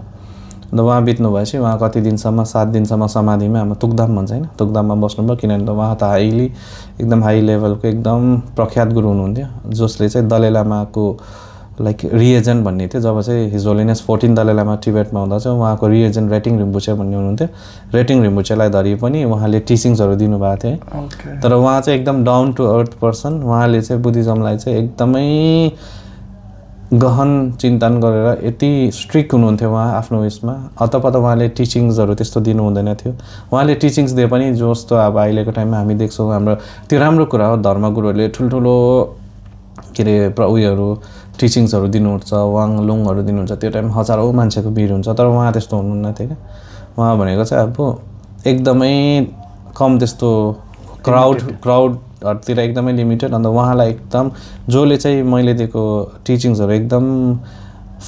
अन्त उहाँ बित्नु भएपछि उहाँ कति दिनसम्म 7 दिनसम्म समाधिमा हाम्रो तुकदाम भन्छ होइन तुकदाममा बस्नुभयो किनभने उहाँ त हाइली एकदम हाई लेभलको एकदम प्रख्यात गुरु हुनुहुन्थ्यो जसले चाहिँ दलाई लामाको लाइक रिएजेन्ट भन्ने थियो जब चाहिँ हिज होलिनेस 14 दलाई लामा टिबेटमा हुँदा चाहिँ उहाँको रिएजेन्ट रेटिङ रिम्पुचे भन्ने हुनुहुन्थ्यो रेटिङ रिम्पुचेलाई धरि पनि उहाँले टिचिङ्सहरू दिनुभएको थियो तर उहाँ चाहिँ एकदम डाउन टु अर्थ पर्सन उहाँले चाहिँ बुद्धिज्मलाई चाहिँ एकदमै गहन चिन्तन गरेर यति स्ट्रिक्ट हुनुहुन्थ्यो उहाँ आफ्नो उयसमा अतपत उहाँले टिचिङ्सहरू त्यस्तो दिनु हुँदैन थियो उहाँले टिचिङ्स दिए पनि जस्तो अब अहिलेको टाइममा हामी देख्छौँ हाम्रो त्यो राम्रो कुरा हो धर्मगुरुहरूले ठुल्ठुलो के अरे उयोहरू टिचिङ्सहरू दिनुहुन्छ वाङलुङहरू दिनुहुन्छ त्यो टाइम हजारौँ मान्छेको भिड हुन्छ तर उहाँ त्यस्तो हुनुहुन्न थियो क्या उहाँ भनेको चाहिँ अब एकदमै कम त्यस्तो क्राउडहरूतिर एकदमै लिमिटेड। अन्त उहाँलाई एकदम जसले चाहिँ मैले दिएको टिचिङ्सहरू एकदम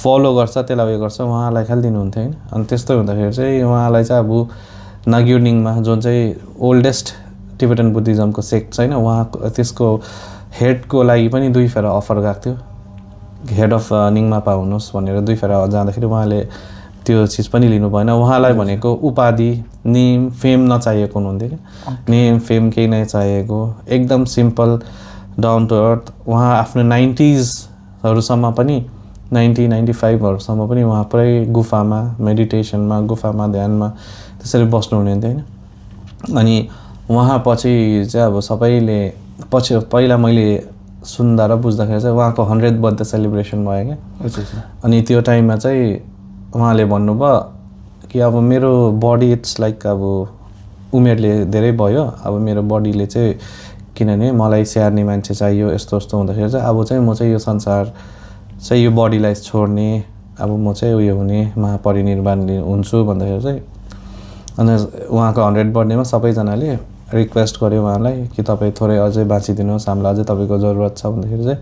फलो गर्छ त्यसलाई उयो गर्छ उहाँलाई खालि दिनुहुन्थ्यो होइन। अनि त्यस्तो हुँदाखेरि चाहिँ उहाँलाई चाहिँ अब नाग्योनिङमा जुन चाहिँ ओल्डेस्ट टिबेटन बुद्धिज्मको सेक्ट छैन उहाँ त्यसको हेडको लागि पनि 2 फेरा अफर गएको थियो, हेड अफ निङमापा हुनुहोस् भनेर 2 फेरा जाँदाखेरि उहाँले त्यो चिज पनि लिनु भएन। उहाँलाई भनेको उपाधि नेम फेम नचाहिएको हुनुहुन्थ्यो क्या, नेम फेम केही नै चाहिएको, एकदम सिम्पल डाउन टु अर्थ। उहाँ आफ्नो 90sहरूसम्म पनि 95हरूसम्म पनि उहाँ पुरै गुफामा मेडिटेसनमा गुफामा ध्यानमा त्यसरी बस्नु हुनुहुन्थ्यो होइन। अनि उहाँ पछि चाहिँ अब सबैले पहिला मैले सुन्दा र बुझ्दाखेरि चाहिँ उहाँको 100th बर्थडे सेलिब्रेसन भयो क्या। अनि त्यो टाइममा चाहिँ उहाँले भन्नुभयो कि अब मेरो बडी इट्स लाइक अब उमेरले धेरै भयो, अब मेरो बडीले चाहिँ किनभने मलाई स्याहार्ने मान्छे चाहियो यस्तो यस्तो हुँदाखेरि चाहिँ अब चाहिँ म चाहिँ यो संसार चाहिँ यो बडीलाई छोड्ने अब म चाहिँ उयो हुने महापरिनिर्वाण हुन्छु भन्दाखेरि चाहिँ अनि उहाँको 100th बर्थडेमा सबैजनाले रिक्वेस्ट गर्यो उहाँलाई कि तपाईँ थोरै अझै बाँचिदिनुहोस्, हामीलाई अझै तपाईँको जरुरत छ भन्दाखेरि चाहिँ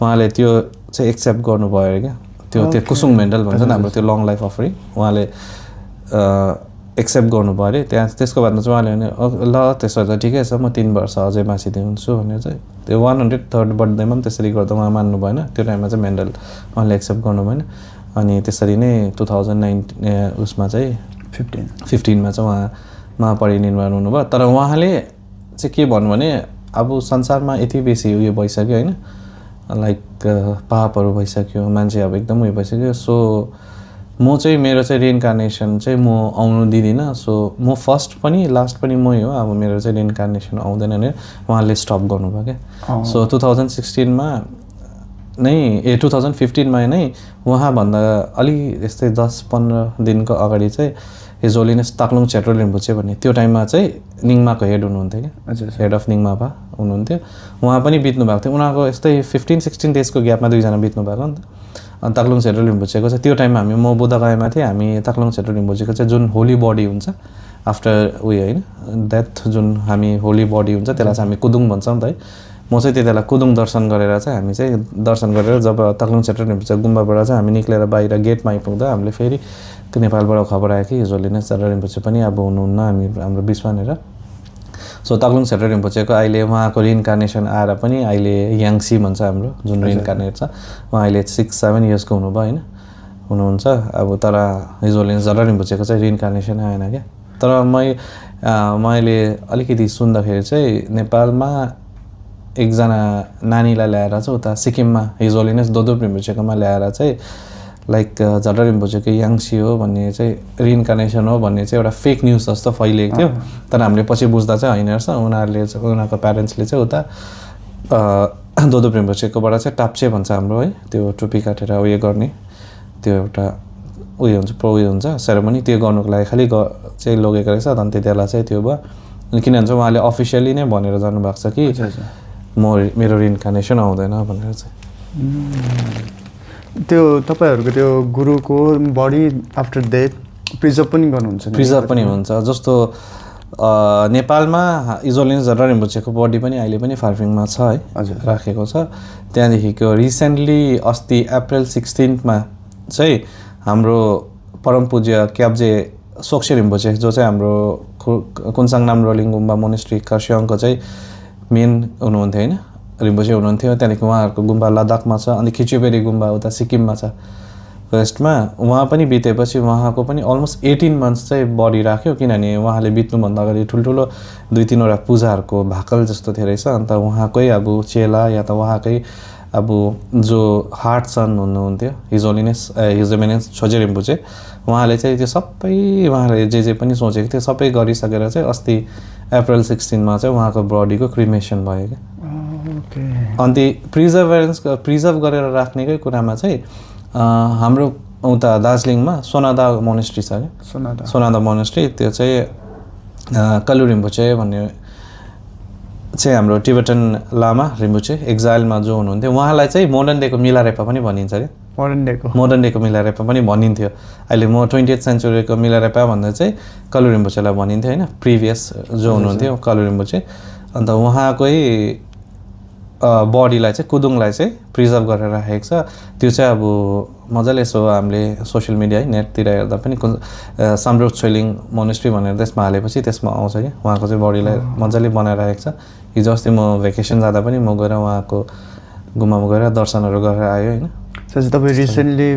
उहाँले त्यो चाहिँ एक्सेप्ट गर्नुभयो अरे क्या। त्यो कुसुङ मेन्डल भन्छ नि हाम्रो त्यो लङ लाइफ अफरिङ उहाँले एक्सेप्ट गर्नुभयो अरे। त्यहाँ त्यसको बादमा चाहिँ उहाँले भने ल त्यसो त ठिकै छ म 3 वर्ष अझै बाँचिदिन्छु भनेर चाहिँ त्यो 103rd बर्थडेमा पनि त्यसरी गर्दा उहाँ मान्नु भएन। त्यो टाइममा चाहिँ मेन्डल उहाँले एक्सेप्ट गर्नु भएन। अनि त्यसरी नै 2009 उसमा चाहिँ 15मा चाहिँ उहाँ महापरिनिर्वाण हुनुभयो। तर उहाँले चाहिँ के भन्नु भने अब संसारमा यति बेसी उयो भइसक्यो होइन, लाइक पापहरू भइसक्यो, मान्छे अब एकदम उयो भइसक्यो। सो म चाहिँ मेरो चाहिँ रिइन्कार्नेसन चाहिँ म आउनु दिँदिनँ। सो म फर्स्ट पनि लास्ट पनि मै हो, अब मेरो चाहिँ रिइन्कार्नेसन आउँदैन भनेर उहाँले स्टप गर्नुभयो क्या। सो 2016मा नै 2015मा नै उहाँभन्दा अलि यस्तै 10-15 दिनको अगाडि चाहिँ हिज होलिनेस ताक्लुङ छेत्री रिम्पोछे भन्ने त्यो टाइममा चाहिँ निङमाको हेड हुनुहुन्थ्यो क्या, हेड अफ निङमापा हुनुहुन्थ्यो। उहाँ पनि बित्नु भएको थियो, उनीहरूको यस्तै 15-16 डेजको ग्यापमा 2जना बित्नु भएको नि त। अनि ताक्लुङ छेत्री रिम्पोछेको चाहिँ त्यो टाइममा हामी म बुद्धगयामा थिएँ, हामी ताक्लुङ छेत्री रिम्पोछेको चाहिँ जुन होली बडी हुन्छ आफ्टर उयो होइन डेथ जुन हामी होली बडी हुन्छ त्यसलाई चाहिँ हामी कुदुङ भन्छौँ त है। म चाहिँ त्यति बेला कुदुङ दर्शन गरेर चाहिँ हामी चाहिँ दर्शन गरेर जब ताक्लुङ छेत्री रिम्पोछे गुम्बाबाट चाहिँ हामी निक्लेर बाहिर गेटमा आइपुग्दा हामीले फेरि त्यो नेपालबाट खबर आयो कि हिज होलिनेस छेत्री रिम्पोछे पनि अब हुनुहुन्न हामी हाम्रो बिचमा भनेर। सो ताक्लुङ छेत्री रिम्पोछेको अहिले उहाँको रिइन्कार्नेसन आएर पनि अहिले याङसी भन्छ हाम्रो जुन रिइन्कार्नेट छ उहाँ अहिले 6-7 इयर्सको हुनुभयो होइन हुनुहुन्छ। अब तर हिज होलिनेस छेत्री रिम्पोछेको चाहिँ रिइन्कार्नेसन आएन क्या। तर मैले अलिकति सुन्दाखेरि चाहिँ नेपालमा एकजना नानीलाई ल्याएर चाहिँ उता सिक्किममा हिज होलिनेस दोदुप रिम्पोछेकोमा ल्याएर चाहिँ लाइक छेत्री रिम्पोछेको याङसी हो भन्ने चाहिँ रिइन्कार्नेसन हो भन्ने चाहिँ एउटा फेक न्युज जस्तो फैलिएको थियो। तर हामीले पछि बुझ्दा चाहिँ होइन रहेछ, उनीहरूको प्यारेन्ट्सले चाहिँ उता दोदुप रिम्पोछेकोबाट चाहिँ टाप्चे भन्छ हाम्रो है त्यो टोपी काटेर उयो गर्ने त्यो एउटा उयो हुन्छ उयो हुन्छ सेरेमनी, त्यो गर्नुको लागि खालि चाहिँ लगेको रहेछ। अनि त्यति बेला चाहिँ त्यो भयो किनभने चाहिँ उहाँले अफिसियली नै भनेर जानुभएको छ कि मेरो रिइन्कार्नेसन आउँदैन भनेर चाहिँ। त्यो तपाईँहरूको त्यो गुरुको बडी आफ्टर डेथ प्रिजर्भ पनि गर्नुहुन्छ? प्रिजर्भ पनि हुन्छ। जस्तो नेपालमा हिज होलिनेस छेत्री रिम्पोछेको बडी पनि अहिले पनि फार्फिङमा छ है, राखेको छ। त्यहाँदेखिको रिसेन्टली अस्ति अप्रिल 16मा चाहिँ हाम्रो परम पूज्य क्याब्जे सोक्से रिम्पोछे जो चाहिँ हाम्रो कुन्साङ नामरोलिङ गुम्बा मोनेस्ट्री खरसाङको चाहिँ मेन हुनुहुन्थ्यो होइन रिम्पोछे हुनुहुन्थ्यो। त्यहाँदेखि उहाँहरूको गुम्बा लद्दाखमा छ, अनि खिचियोबेरी गुम्बा उता सिक्किममा छ वेस्टमा। उहाँ पनि बितेपछि उहाँको पनि अलमोस्ट 18 मन्थ्स चाहिँ बडी राख्यो किनभने उहाँले बित्नुभन्दा अगाडि ठुल्ठुलो 2-3वटा पूजाहरूको भाकल जस्तो थियो रहेछ। अन्त उहाँकै अब चेला या त उहाँकै अब जो हार्ट सन हुनुहुन्थ्यो हिज होलिनेस छोजे रिम्पोछे उहाँले चाहिँ त्यो सबै उहाँले जे पनि सोचेको थियो सबै गरिसकेर चाहिँ अस्ति अप्रिल 16मा चाहिँ उहाँको बडीको क्रिमेसन भयो क्या। अन्त प्रिजर्भ गरेर राख्नेकै कुरामा चाहिँ हाम्रो उता दार्जिलिङमा सोनादा मोनेस्ट्री छ क्या, सोनादा मोनेस्ट्री त्यो चाहिँ कलु रिम्पोछे भन्ने चाहिँ हाम्रो टिबेटन लामा रिम्पोछे एक्जाइलमा जो हुनुहुन्थ्यो उहाँलाई चाहिँ मोडर्न डेको मिलारेपा पनि भनिन्छ क्या। मोडर्न डेको मिलारेपा पनि भनिन्थ्यो। अहिले म 20th सेन्चुरीको मिलारेपा भन्दा चाहिँ कलु रिम्पोछेलाई भनिन्थ्यो होइन, प्रिभियस जो हुनुहुन्थ्यो कलु रिम्पोछे। अन्त उहाँकै बडीलाई चाहिँ कुदुङलाई चाहिँ प्रिजर्भ गरेर राखेको छ त्यो चाहिँ अब मजाले यसो हामीले सोसियल मिडिया है नेटतिर हेर्दा पनि साम्रोक छोइलिङ मोनेस्ट्री भनेर त्यसमा हालेपछि त्यसमा आउँछ कि उहाँको चाहिँ बडीलाई मजाले बनाएर राखेको छ हिजो अस्ति म भेकेसन जाँदा पनि म गएर उहाँको गुम्बामा गएर दर्शनहरू गरेर आयो होइन साँच्चै तपाईँ रिसेन्टली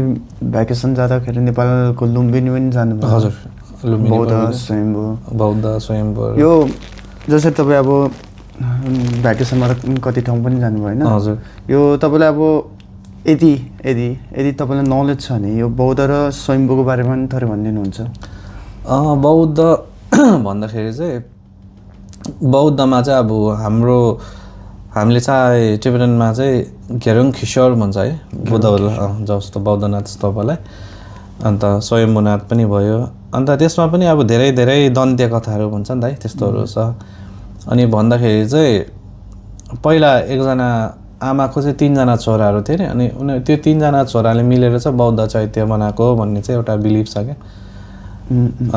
भ्याकेसन जाँदाखेरि नेपालको लुम्बिनी पनि जानुभयो हजुर लुम्बिनी बौद्ध स्वयम्भू यो जसरी तपाईँ अब भ्याकेसनमा कति ठाउँ पनि जानुभयो होइन हजुर यो तपाईँलाई अब यदि तपाईँलाई नलेज छ भने यो बौद्ध र स्वयम्भूको बारेमा पनि थोरै भनिदिनुहुन्छ बौद्ध भन्दाखेरि चाहिँ बौद्धमा चाहिँ अब हामीले चाहिँ टिबेटनमा चाहिँ घेरुङ खिस्योर भन्छ है बुद्धहरूलाई जस्तो बौद्धनाथ स्तूपलाई अन्त स्वयम्भूनाथ पनि भयो अन्त त्यसमा पनि अब धेरै धेरै दन्त्य कथाहरू भन्छ नि त है त्यस्तोहरू छ अनि भन्दाखेरि चाहिँ पहिला एकजना आमाको चाहिँ 3 जना छोराहरू थिए नि अनि त्यो 3 जना छोराले मिलेर चाहिँ बौद्ध चैत्य बनाएको भन्ने चाहिँ एउटा बिलिभ छ क्या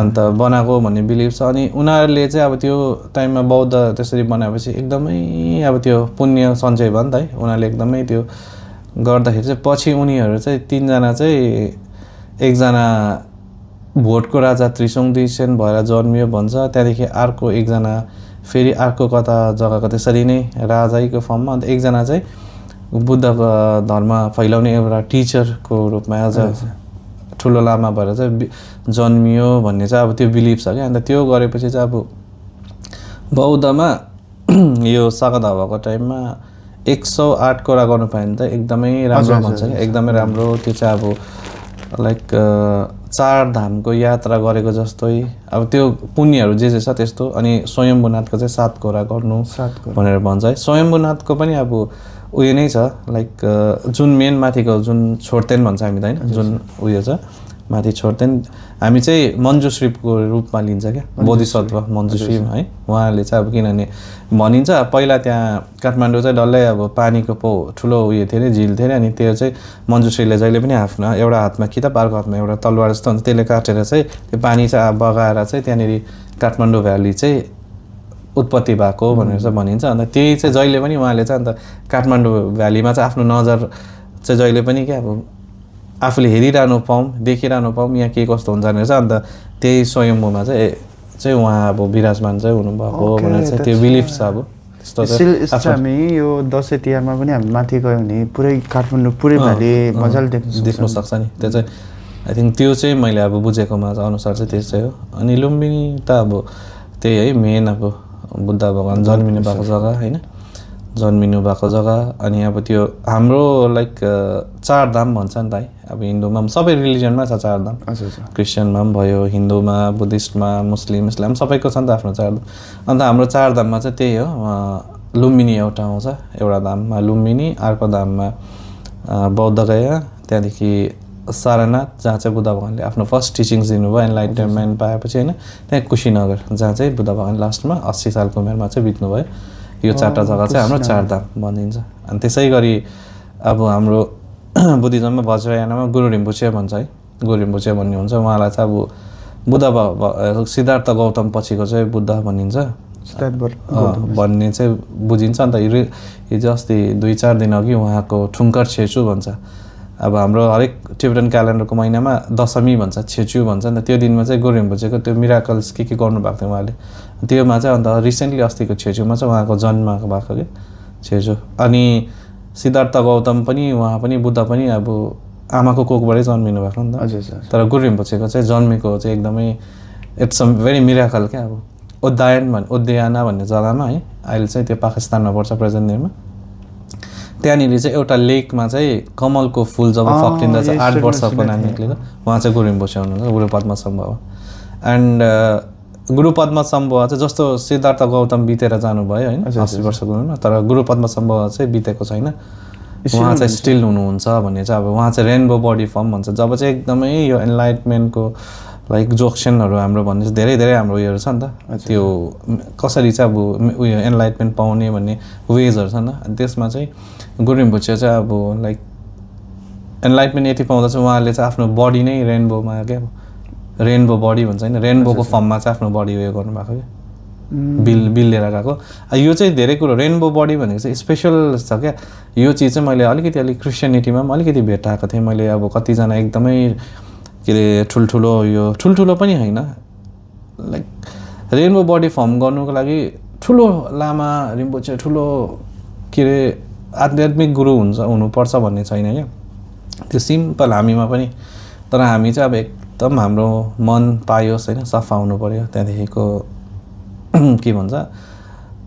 अन्त बनाएको भन्ने बिलिभ छ अनि उनीहरूले चाहिँ अब त्यो टाइममा बौद्ध त्यसरी बनाएपछि एकदमै अब त्यो पुण्य सञ्चय भयो नि त है उनीहरूले एकदमै त्यो गर्दाखेरि चाहिँ पछि उनीहरू चाहिँ 3 जना चाहिँ एकजना भोटको राजा त्रिसुङ दिसेन भएर जन्मियो भन्छ त्यहाँदेखि अर्को एकजना फेरि अर्को कता जग्गाको त्यसरी नै राजाको फर्ममा अन्त एकजना चाहिँ बुद्धको धर्म फैलाउने एउटा टिचरको रूपमा अझ ठुलो लामा भएर चाहिँ जन्मियो भन्ने चाहिँ अब त्यो बिलिभ छ क्या अन्त त्यो गरेपछि चाहिँ अब बौद्धमा यो सागदा भएको टाइममा 108 कुरा गर्नु पायो भने त एकदमै राम्रो भन्छ क्या एकदमै राम्रो त्यो चाहिँ अब लाइक 4 धामको यात्रा गरेको जस्तै अब त्यो पुण्यहरू जे छ त्यस्तो अनि स्वयम्भूनाथको चाहिँ 7 कुरा गर्नु भनेर भन्छ है स्वयम्भूनाथको पनि अब उयो नै छ लाइक जुन मेन माथिको जुन छोड्तेन भन्छ हामी त होइन जुन उयो छ माथि छोड्तेन हामी चाहिँ मञ्जुश्रीको रूपमा लिन्छ क्या बोधिसत्व मञ्जुश्री है उहाँले चाहिँ अब किनभने भनिन्छ पहिला त्यहाँ काठमाडौँ चाहिँ डल्लै अब पानीको ठुलो उयो थियो अरे झिल थियो अरे अनि त्यो चाहिँ मञ्जुश्रीले जहिले पनि आफ्नो एउटा हातमा किताब अर्को हातमा एउटा तलवार जस्तो हुन्छ त्यसले काटेर चाहिँ त्यो पानी चाहिँ बगाएर चाहिँ त्यहाँनिर काठमाडौँ भ्याली चाहिँ उत्पत्ति भएको भनेर चाहिँ भनिन्छ अन्त त्यही चाहिँ जहिले पनि उहाँले चाहिँ अन्त काठमाडौँ भ्यालीमा चाहिँ आफ्नो नजर चाहिँ जहिले पनि क्या अब आफूले हेरिरहनु पाऊँ देखिरहनु पाऊँ यहाँ के कस्तो हुन्छ भनेर चाहिँ अन्त त्यही स्वयम्भूमा चाहिँ उहाँ अब विराजमान चाहिँ हुनुभएको भनेर चाहिँ त्यो बिलिफ छ अब त्यस्तो हामी यो दसैँ तिहारमा पनि हामी माथि गयो भने पुरै काठमाडौँ पुरै भ्याली मजाले देख्नु सक्छ नि त्यो चाहिँ आई थिङ्क त्यो चाहिँ मैले अब बुझेकोमा अनुसार चाहिँ त्यो चाहिँ हो अनि लुम्बिनी त अब त्यही है मेन अब बुद्ध भगवान् जन्मिनु भएको जग्गा होइन जन्मिनु भएको जग्गा अनि अब त्यो हाम्रो लाइक 4 धाम भन्छ नि त है अब हिन्दूमा पनि सबै रिलिजनमा छ 4 धाम क्रिस्चियनमा पनि भयो हिन्दूमा बुद्धिस्टमा मुस्लिम इस्लाम सबैको छ नि त आफ्नो 4 धाम अन्त हाम्रो 4 धाममा चाहिँ त्यही हो लुम्बिनी एउटा आउँछ एउटा धाममा लुम्बिनी अर्को धाममा बौद्धगया त्यहाँदेखि सारनाथ जहाँ चाहिँ बुद्ध भगवान्ले आफ्नो फर्स्ट टिचिङ्स दिनुभयो एनलाइटमेन्ट पाएपछि होइन त्यहाँ कुशीनगर जहाँ चाहिँ बुद्ध भगवान् लास्टमा 80 सालको उमेरमा चाहिँ बित्नुभयो यो 4टा जग्गा चाहिँ हाम्रो 4 धाम भनिन्छ अनि त्यसै गरी अब हाम्रो बुद्धिज्ममा वज्रयानमा गुरु रिम्पोछे भन्छ है गुरु रिम्पोछे भन्ने हुन्छ उहाँलाई चाहिँ अब बुद्ध सिद्धार्थ गौतम पछिको चाहिँ बुद्ध भनिन्छ भन्ने चाहिँ बुझिन्छ अन्त हिजो अस्ति 2-4 दिन अघि उहाँको ठुङ्कर छेचु भन्छ अब हाम्रो हरेक टिबेटन क्यालेन्डरको महिनामा दशमी भन्छ छेचु भन्छ नि त त्यो दिनमा चाहिँ गुरु रिम्पोछेको त्यो मिराकल्स के गर्नु भएको थियो उहाँले त्योमा चाहिँ अन्त रिसेन्टली अस्तिको छेचुमा चाहिँ उहाँको जन्म भएको क्या छेचु अनि सिद्धार्थ गौतम पनि उहाँ पनि बुद्ध पनि अब आमाको कोखबाटै जन्मिनु भएको नि त तर गुरु रिम्पोछेको चाहिँ जन्मेको चाहिँ एकदमै इट्स अ भेरी मिराकल क्या अब उद्याना भन्ने जग्गामा है अहिले चाहिँ त्यो पाकिस्तानमा पर्छ प्रेजेन्ट डेमा त्यहाँनिर चाहिँ एउटा लेकमा चाहिँ कमलको फुल जब फक्रिँदा चाहिँ 8 वर्षको नानी निक्लेको उहाँ चाहिँ गुरु रिम्पोछे हुनुहुन्छ गुरु पद्मसम्भव एन्ड गुरु पद्मसम्भव चाहिँ जस्तो सिद्धार्थ गौतम बितेर जानुभयो होइन 80 वर्षको उमेरमा तर गुरु पद्मसम्भव चाहिँ बितेको छैन उहाँ चाहिँ स्टिल हुनुहुन्छ भन्ने चाहिँ अब उहाँ चाहिँ रेनबो बडी फर्म भन्छ जब चाहिँ एकदमै यो एनलाइटमेन्टको लाइक जोक्सनहरू हाम्रो भन्ने चाहिँ धेरै धेरै हाम्रो उयोहरू छ नि त त्यो कसरी चाहिँ अब उयो एनलाइटमेन्ट पाउने भन्ने वेजहरू छ नि त अनि त्यसमा चाहिँ गुरु रिम्पोछे चाहिँ अब लाइक एनलाइटमेन्ट यति पाउँदा चाहिँ उहाँले चाहिँ आफ्नो बडी नै रेनबोमा क्या रेनबो बडी भन्छ होइन रेनबोको फर्ममा चाहिँ आफ्नो बडी उयो गर्नुभएको क्या बिल लिएर गएको। यो चाहिँ धेरै कुरो रेनबो बडी भनेको चाहिँ स्पेसल छ क्या। यो चिज चाहिँ मैले अलिक क्रिस्चियनिटीमा पनि अलिकति भेटाएको थिएँ मैले। अब कतिजना एकदमै के अरे ठुल्ठुलो पनि होइन, लाइक रेनबो बडी फर्म गर्नुको लागि ठुलो लामा रिम्पोचे ठुलो के अरे आध्यात्मिक गुरु हुनुपर्छ भन्ने छैन क्या। त्यो सिम्पल हामीमा पनि। तर हामी चाहिँ अब एकदम हाम्रो मन पायोस् होइन, सफा हुनु पऱ्यो। त्यहाँदेखिको के भन्छ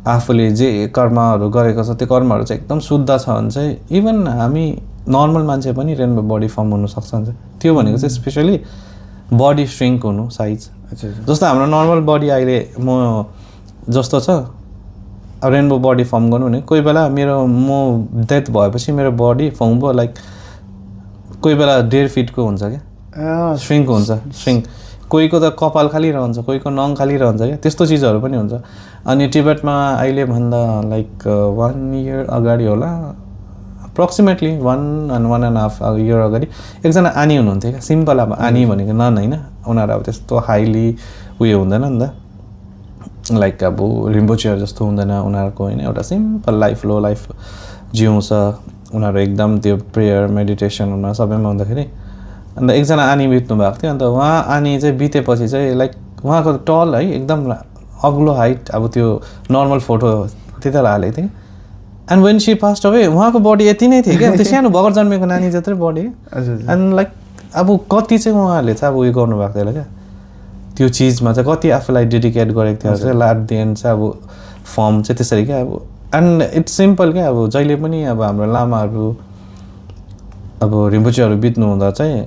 आफूले जे कर्महरू गरेको छ त्यो कर्महरू चाहिँ एकदम शुद्ध छ भने चाहिँ इभन हामी नर्मल मान्छे पनि रेनबो बडी फर्म हुनसक्छ हुन्छ। त्यो भनेको चाहिँ स्पेसली बडी श्रिङ्क हुनु, साइज। जस्तो हाम्रो नर्मल बडी अहिले म जस्तो छ, अब रेनबो बडी फर्म गर्नु भने कोही बेला म डेथ भएपछि मेरो बडी फर्म भयो लाइक कोही बेला 1.5 फिटको हुन्छ क्या, श्रिङ्क हुन्छ। कोहीको त कपाल खाली रहन्छ, कोहीको नङ खाली रहन्छ क्या, त्यस्तो चिजहरू पनि हुन्छ। अनि टिबेटमा अहिले भन्दा लाइक 1 इयर अगाडि होला, अप्रोक्सिमेटली 1.5 इयर अगाडि एकजना आनी हुनुहुन्थ्यो क्या। सिम्पल अब आनी भनेको नन होइन, उनीहरू अब त्यस्तो हाइली उयो हुँदैन नि त, लाइक अब रिम्पोचेहरू जस्तो हुँदैन उनीहरूको होइन। एउटा सिम्पल लाइफ, लो लाइफ जिउँछ उनीहरू एकदम। त्यो प्रेयर मेडिटेसनमा सबैमा हुँदाखेरि अन्त एकजना आनी बित्नु भएको थियो। अन्त उहाँ आनी चाहिँ बितेपछि चाहिँ लाइक उहाँको टल है एकदम अग्लो हाइट, अब त्यो नर्मल फोटो त्यति बेला हालेको थिएँ। And when she passed away उहाँको बडी यति नै थियो क्या, त्यो सानो भर्खर जन्मेको नानी जत्रै बडी। एन्ड लाइक अब कति चाहिँ उहाँहरूले चाहिँ अब उयो गर्नुभएको थियो क्या, त्यो चिजमा चाहिँ कति आफूलाई डेडिकेट गरेको थियो चाहिँ एट द एन्ड चाहिँ अब फर्म चाहिँ त्यसरी क्या। अब एन्ड इट्स सिम्पल क्या। अब जहिले पनि अब हाम्रो लामाहरू अब रिम्पोचेहरू बित्नु हुँदा चाहिँ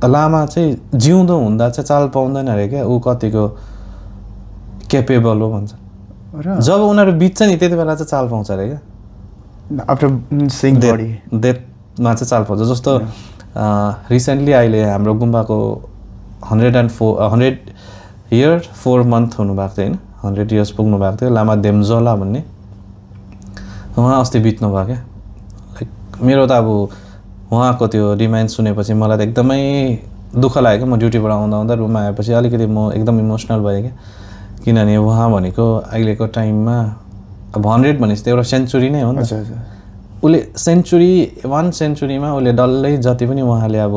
लामा चाहिँ जिउँदो हुँदा चाहिँ चाल पाउँदैन अरे क्या, ऊ कतिको क्यापेबल हो भन्छ। जब उनीहरू बित्छ नि त्यति बेला चाहिँ चाल पाउँछ अरे क्या, आफ्टर सिङ बडी डेथमा चाहिँ चाल पाउँछ। जस्तो रिसेन्टली अहिले हाम्रो गुम्बाको 100 इयर 4 मन्थ हुनुभएको थियो होइन, 100 इयर्स पुग्नु भएको थियो लामा देम्जोला भन्ने। उहाँ अस्ति बित्नु भयो क्या। लाइक मेरो त अब उहाँको त्यो रिमाइन्ड सुनेपछि मलाई त एकदमै दुःख लाग्यो क्या। म ड्युटीबाट आउँदा रुममा आएपछि अलिकति म एकदम इमोसनल भएँ क्या, किनभने उहाँ भनेको अहिलेको टाइममा अब 100 भनेपछि त एउटा सेन्चुरी नै हो नि। उसले 1 सेन्चुरीमा उसले डल्लै जति पनि उहाँले अब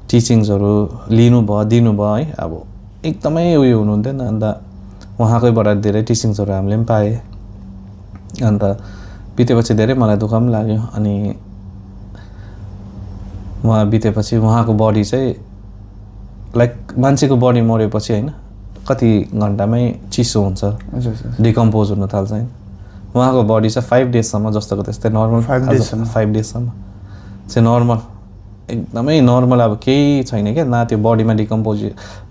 टिचिङ्सहरू दिनुभयो है, अब एकदमै उयो हुनुहुन्थ्यो नि। अन्त उहाँकैबाट धेरै टिचिङ्सहरू हामीले पनि पाएँ। अन्त बितेपछि धेरै मलाई दुःख पनि लाग्यो। अनि उहाँ बितेपछि उहाँको बडी चाहिँ लाइक मान्छेको बडी मरेपछि होइन कति घन्टामै चिसो हुन्छ, डिकम्पोज हुन थाल्छ होइन। उहाँको बडी चाहिँ 5 डेजसम्म जस्तोको त्यस्तै नर्मल, 5 डेजसम्म चाहिँ नर्मल, एकदमै नर्मल। अब केही छैन क्या, न त्यो बडीमा डिकम्पोज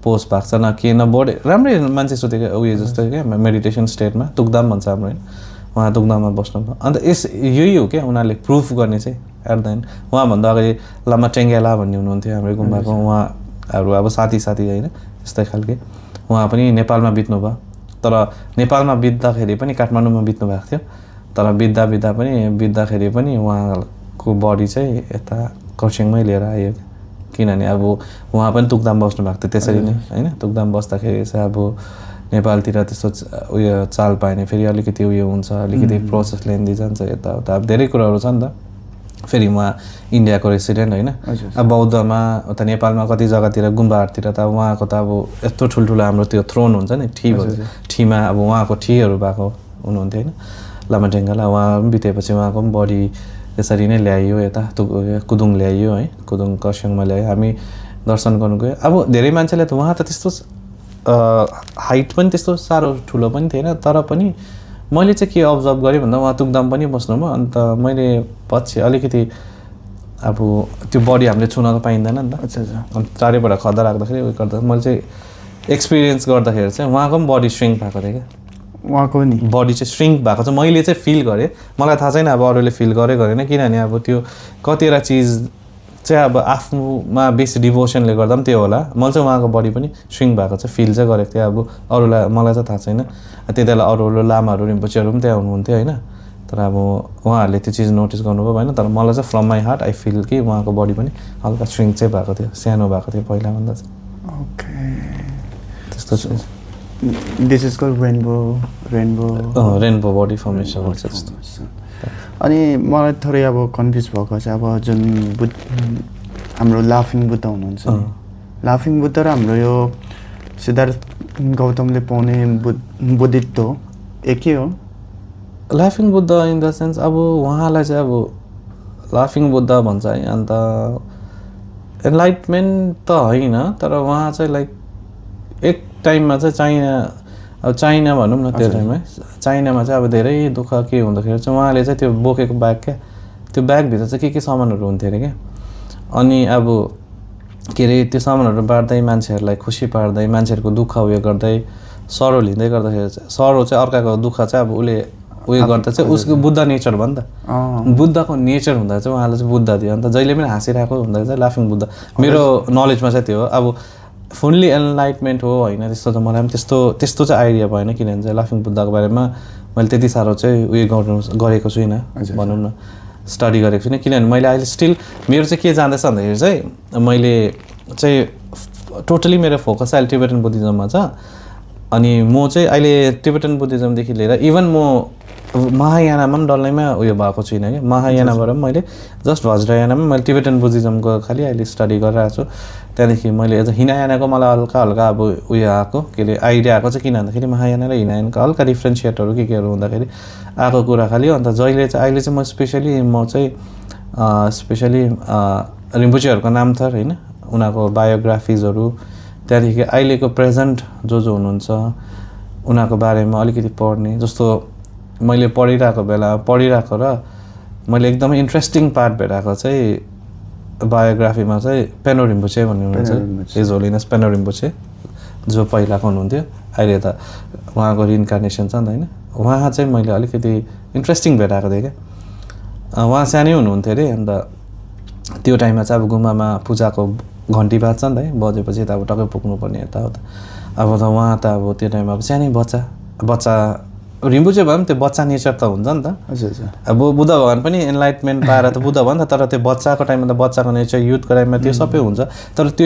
भएको छ न के, न बडी राम्रै मान्छे सुतेको उयो जस्तो क्या, मेडिटेसन स्टेटमा तुकदाम भन्छ हाम्रो होइन। उहाँ तुकदाममा बस्नुभयो। अन्त यही हो क्या उनीहरूले प्रुफ गर्ने चाहिँ एट द एन्ड। उहाँभन्दा अगाडि लामा टेङ्गेला भन्ने हुनुहुन्थ्यो हाम्रो गुम्बाको, उहाँहरू अब साथी होइन त्यस्तै खालके। उहाँ पनि नेपालमा बित्नु भयो, तर नेपालमा बित्दाखेरि पनि काठमाडौँमा बित्नु भएको थियो। तर बित्दाखेरि पनि उहाँको बडी चाहिँ यता खरसाङमै लिएर आयो, किनभने अब उहाँ पनि तुकदाम बस्नु भएको थियो त्यसरी नै होइन। तुकदाम बस्दाखेरि चाहिँ अब नेपालतिर त्यस्तो उयो चाल पाएन, फेरि अलिकति उयो हुन्छ, अलिकति प्रोसेस लेन्दी जान्छ यताउता, अब धेरै कुराहरू छ नि त। फेरि उहाँ इन्डियाको रेसिडेन्ट होइन। अब बौद्धमा उता नेपालमा कति जग्गातिर गुम्बाहरूतिर त उहाँको त अब यस्तो ठुल्ठुलो हाम्रो त्यो थ्रोन हुन्छ नि, ठीमा अब उहाँको ठीहरू भएको हुनुहुन्थ्यो होइन लामा टेङ्गाला। उहाँ पनि बितेपछि उहाँको पनि बडी त्यसरी नै ल्याइयो यता कुदुङ ल्याइयो है, कुदुङ खरसाङमा ल्यायो। हामी दर्शन गर्नु गयो। अब धेरै मान्छेले त उहाँ त त्यस्तो हाइट पनि त्यस्तो साह्रो ठुलो पनि थिएन, तर पनि मैले चाहिँ के अब्जर्भ गरेँ भन्दा उहाँ तुकदाम पनि बस्नुभयो। अन्त मैले पछि अलिकति अब त्यो बडी हामीले छुन त पाइँदैन नि त। अन्त चारैबाट खदा राख्दाखेरि उयो गर्दा मैले चाहिँ एक्सपिरियन्स गर्दाखेरि चाहिँ उहाँको पनि बडी श्रिङ्क भएको थियो क्या। उहाँको पनि बडी चाहिँ श्रिङ्क भएको चाहिँ मैले चाहिँ फिल गरेँ। मलाई थाहा छैन अब अरूले फिल गरेन, किनभने अब त्यो कतिवटा चिज चाहिँ अब आफ्नोमा बेसी डिभोसनले गर्दा पनि त्यो होला। मैले चाहिँ उहाँको बडी पनि श्रिङ्क भएको चाहिँ फिल चाहिँ गरेको थिएँ। अब अरूलाई मलाई चाहिँ थाहा छैन, त्यति बेला अरू लामाहरू रिम्पोचेहरू पनि त्यहाँ हुनुहुन्थ्यो होइन। तर अब उहाँहरूले त्यो चिज नोटिस गर्नुभयो भएन, तर मलाई चाहिँ from my heart I feel कि उहाँको बडी पनि हल्का श्रिङ्क चाहिँ भएको थियो, सानो भएको थियो पहिलाभन्दा चाहिँ। ओके, त्यस्तो छ। This is called rainbow rainbow body formation भन्छ त्यस्तो। अनि मलाई थोरै अब कन्फ्युज भएको चाहिँ अब जुन हाम्रो लाफिङ बुद्ध हुनुहुन्छ नि, लाफिङ बुद्ध र हाम्रो यो सिद्धार्थ गौतमले पाउने बुद्धित्व एकै हो? लाफिङ बुद्ध इन द सेन्स अब उहाँलाई चाहिँ अब लाफिङ बुद्ध भन्छ है, अन्त एनलाइटमेन्ट त होइन, तर उहाँ चाहिँ लाइक एक टाइममा चाहिँ चाइना भनौँ न, त्यो टाइममा चाइनामा चाहिँ अब धेरै दुःख के हुँदाखेरि चाहिँ उहाँले चाहिँ त्यो बोकेको ब्याग क्या, त्यो ब्यागभित्र चाहिँ के सामानहरू हुन्थ्यो अरे क्या। अनि अब के अरे त्यो सामानहरू बाँड्दै मान्छेहरूलाई खुसी पार्दै मान्छेहरूको दुःख उयो गर्दै सरो लिँदै गर्दाखेरि चाहिँ सरो चाहिँ अर्काको दुःख चाहिँ अब उसले उयो गर्दा चाहिँ उसको बुद्ध नेचर भयो नि त, बुद्धको नेचर हुँदा चाहिँ उहाँले चाहिँ बुद्ध दियो। अन्त जहिले पनि हाँसिरहेको हुँदा चाहिँ लाफिङ बुद्ध मेरो नलेजमा चाहिँ त्यो हो। अब फुल्ली एनलाइटमेन्ट हो होइन त्यस्तो त मलाई पनि त्यस्तो चाहिँ आइडिया भएन, किनभने चाहिँ लाफिङ बुद्धको बारेमा मैले त्यति साह्रो चाहिँ उयो गरेको छुइनँ भनौँ न, स्टडी गरेको छुइनँ। किनभने मैले अहिले स्टिल मेरो चाहिँ के जाँदैछ भन्दाखेरि चाहिँ मैले चाहिँ टोटली मेरो फोकस अहिले टिबेटन बुद्धिज्ममा छ। अनि म चाहिँ अहिले टिबेटन बुद्धिज्मदेखि लिएर इभन म महायानामा पनि डल्लैमा उयो भएको छुइनँ क्या। महायानाबाट पनि मैले जस्ट वज्रयानामा मैले टिबेटन बुद्धिज्मको खालि अहिले स्टडी गरिरहेको छु। त्यहाँदेखि मैले एज हिनायानाको मलाई हल्का अब उयो आएको के अरे आइडिया आएको चाहिँ, किन भन्दाखेरि महायाना र हिनायानाको हल्का डिफ्रेन्सिएटहरू केहरू हुँदाखेरि आएको कुरा खालि। अन्त जहिले चाहिँ अहिले चाहिँ म स्पेसली रिम्पुचेहरूको नाम थर होइन, उनीहरूको बायोग्राफिजहरू, त्यहाँदेखि अहिलेको प्रेजेन्ट जो हुनुहुन्छ उनीहरूको बारेमा अलिकति पढ्ने, जस्तो मैले पढिरहेको र मैले एकदमै इन्ट्रेस्टिङ पार्ट भेटाएको चाहिँ बायोग्राफीमा चाहिँ पेनो रिम्पुचे भन्ने हुनुहुन्छ, हिज होलिनेस पेनो रिम्पुचे, जो पहिलाको हुनुहुन्थ्यो, अहिले त उहाँको रिइन्कार्नेसन छ नि त होइन। उहाँ चाहिँ मैले अलिकति इन्ट्रेस्टिङ भेटाएको थिएँ क्या। उहाँ सानै हुनुहुन्थ्यो अरे, अन्त त्यो टाइममा चाहिँ अब गुम्बामा पूजाको घन्टी बाज्छ नि त है, बजेपछि त अब टक्कै पुग्नुपर्ने यताउता। अब त उहाँ त अब त्यो टाइममा अब सानै बच्चा रिम्पुचे भए पनि त्यो बच्चा नेचर त हुन्छ नि त। अब बुद्ध भगवान पनि एनलाइटमेन्ट पाएर त बुद्ध भयो नि त, तर त्यो बच्चाको टाइममा त बच्चाको नेचर, युथको टाइममा त्यो सबै हुन्छ, तर त्यो